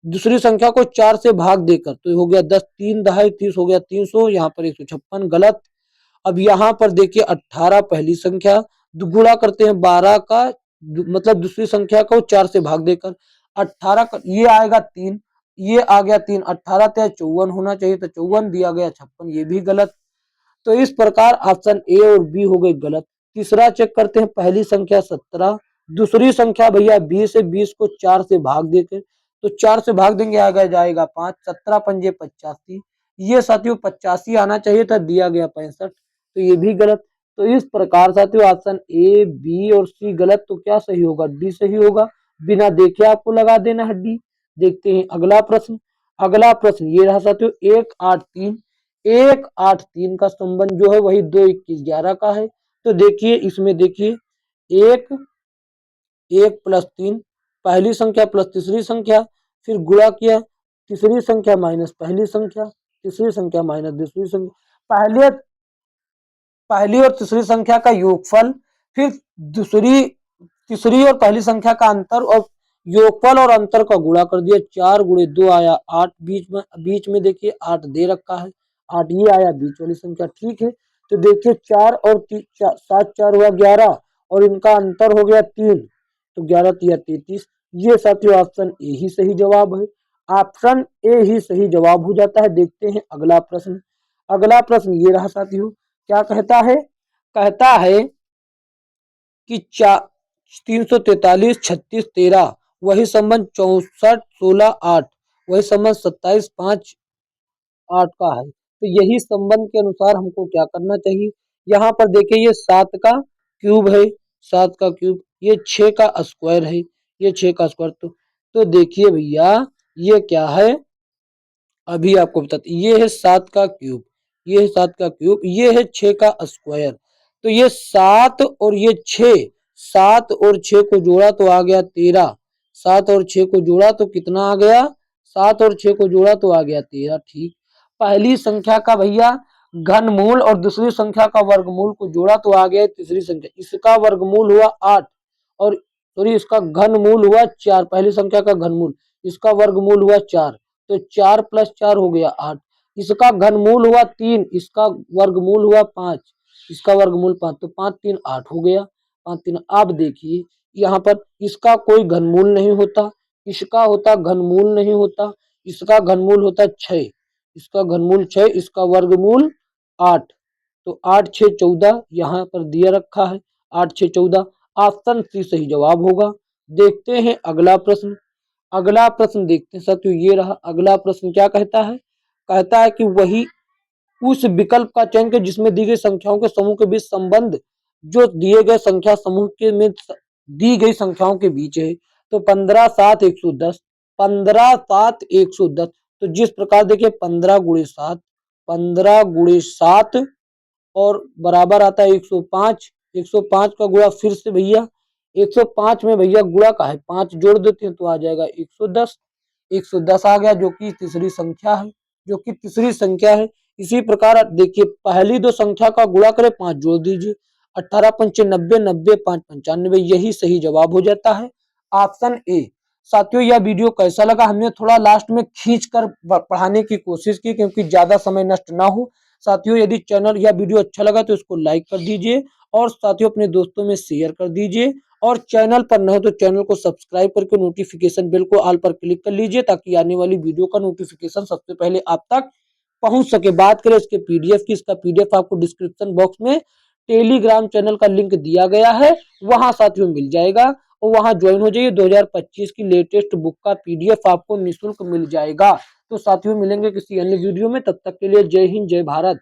दूसरी संख्या को 4 से भाग देकर तो हो गया 10, 3 दहाई 30 हो गया 300, यहाँ पर 156 गलत। अब यहाँ पर देखिए 18 पहली संख्या, गुणा करते हैं 12 का, मतलब दूसरी संख्या को 4 से भाग देकर 18 का, ये आएगा 3, ये आ गया 3, 18 त्या 54 होना चाहिए तो 54 दिया गया 56, ये भी गलत। तो इस प्रकार ऑप्शन ए और बी हो गए गलत। तीसरा चेक करते हैं। पहली संख्या 17, दूसरी संख्या भैया 20 है, 20 को 4 से भाग देकर तो 4 से भाग देंगे आगे जाएगा 5, 17 पंजे 85, ये साथियों 85 आना चाहिए था, दिया गया 65, तो ये भी गलत। तो इस प्रकार साथियों ऑप्शन ए बी और सी गलत। तो क्या सही होगा? डी सही होगा। बिना देखे आपको लगा देना है डी। देखते हैं अगला प्रश्न। अगला प्रश्न ये रहा साथियों 183, 183 का संबंध जो है वही 2 21 11 का है। तो देखिए इसमें देखिए 1 1 प्लस 3, पहली संख्या प्लस तीसरी संख्या, फिर गुणा किया तीसरी संख्या माइनस पहली संख्या, तीसरी संख्या माइनस दूसरी संख्या, पहली और तीसरी संख्या का योगफल, फिर दूसरी तीसरी और पहली संख्या का अंतर, और योगफल और अंतर का गुणा कर दिया। 4 गुणे 2 आया 8, बीच में देखिए 8 दे रखा है, 8 ये आया बीच वाली संख्या, ठीक है। तो देखिए 4 और 7 4 हुआ 11, और इनका अंतर हो गया 3, तो 11 तिया 33। ये साथियों ऑप्शन ए ही सही जवाब है। ऑप्शन ए ही सही जवाब हो जाता है। देखते हैं अगला प्रश्न। अगला प्रश्न ये रहा साथियों। क्या कहता है? कहता है कि 343 36 13 वही संबंध 64 16 8 वही संबंध 27 5 8 का है। तो यही संबंध के अनुसार हमको क्या करना चाहिए? यहाँ पर देखिए ये 7 का क्यूब है, 7 का क्यूब, ये 6 का स्क्वायर है, ये 6 का स्क्वायर। तो देखिए भैया ये क्या है, अभी आपको बताते, ये है 7 का क्यूब, ये है 7 का क्यूब, ये है 6 का स्क्वायर। तो ये 7 और ये 6, 7 और 6 को जोड़ा तो आ गया 13, 7 और 6 को जोड़ा तो कितना आ गया? 7 और 6 को जोड़ा तो आ गया 13, ठीक। पहली संख्या का भैया घनमूल और दूसरी संख्या का वर्गमूल को जोड़ा तो आ गया तीसरी संख्या, इसका वर्गमूल हुआ 8, और सॉरी इसका घनमूल हुआ 4, पहली संख्या का घनमूल, इसका वर्गमूल हुआ 4, तो 4 प्लस 4 हो गया 8, इसका घनमूल हुआ 3, इसका वर्गमूल हुआ 5, इसका वर्गमूल 5, तो 5 3 8 हो गया, 5 3। अब देखिए यहाँ पर इसका कोई घनमूल नहीं होता, इसका होता घनमूल नहीं होता, इसका घनमूल होता 6, इसका घनमूल 6, इसका वर्गमूल 8, तो 8 6 14 यहाँ पर दिया रखा है, 8 6 14, ऑप्शन सी सही जवाब होगा। देखते हैं अगला प्रश्न। अगला प्रश्न देखते हैं साथियों, ये रहा अगला प्रश्न। क्या कहता है? कहता है कि वही उस विकल्प का चयन करें जिसमें दी गई संख्याओं के समूह के बीच संबंध जो दिए गए संख्या समूह के में दी गई संख्याओं के बीच है। तो 15 7 110, 15 7 110। तो जिस प्रकार देखिए 15 गुणे 7, 15 गुणे 7 और बराबर आता है 105। 105 का गुणा फिर से भैया 105 में भैया गुणा का है 5 जोड़ देते हैं तो आ जाएगा 110। 110 आ गया जो कि तीसरी संख्या है, जो कि तीसरी संख्या है। इसी प्रकार आप देखिए पहली दो संख्या का गुणा करें 5 जोड़ दीजिए 18 पंचे 90, 90 5 95, यही सही जवाब हो जाता है ऑप्शन ए। साथियों यह वीडियो कैसा लगा, हमने थोड़ा लास्ट में खींच कर पढ़ाने की कोशिश की क्योंकि ज्यादा समय नष्ट ना हो। साथियों यदि चैनल या वीडियो अच्छा लगा तो इसको लाइक कर दीजिए और साथियों अपने दोस्तों में शेयर कर दीजिए और चैनल पर न हो तो चैनल को सब्सक्राइब करके नोटिफिकेशन बेल को ऑल पर क्लिक कर लीजिए ताकि आने वाली वीडियो का नोटिफिकेशन सबसे पहले आप तक पहुंच सके। बात करें इसके पीडीएफ की, इसका पीडीएफ आपको डिस्क्रिप्शन बॉक्स में टेलीग्राम चैनल का लिंक दिया गया है, वहां साथियों मिल जाएगा और वहां ज्वाइन हो जाइए। 2025 की लेटेस्ट बुक का पीडीएफ आपको निःशुल्क मिल जाएगा। तो साथियों मिलेंगे किसी अन्य वीडियो में, तब तक के लिए जय हिंद जय भारत।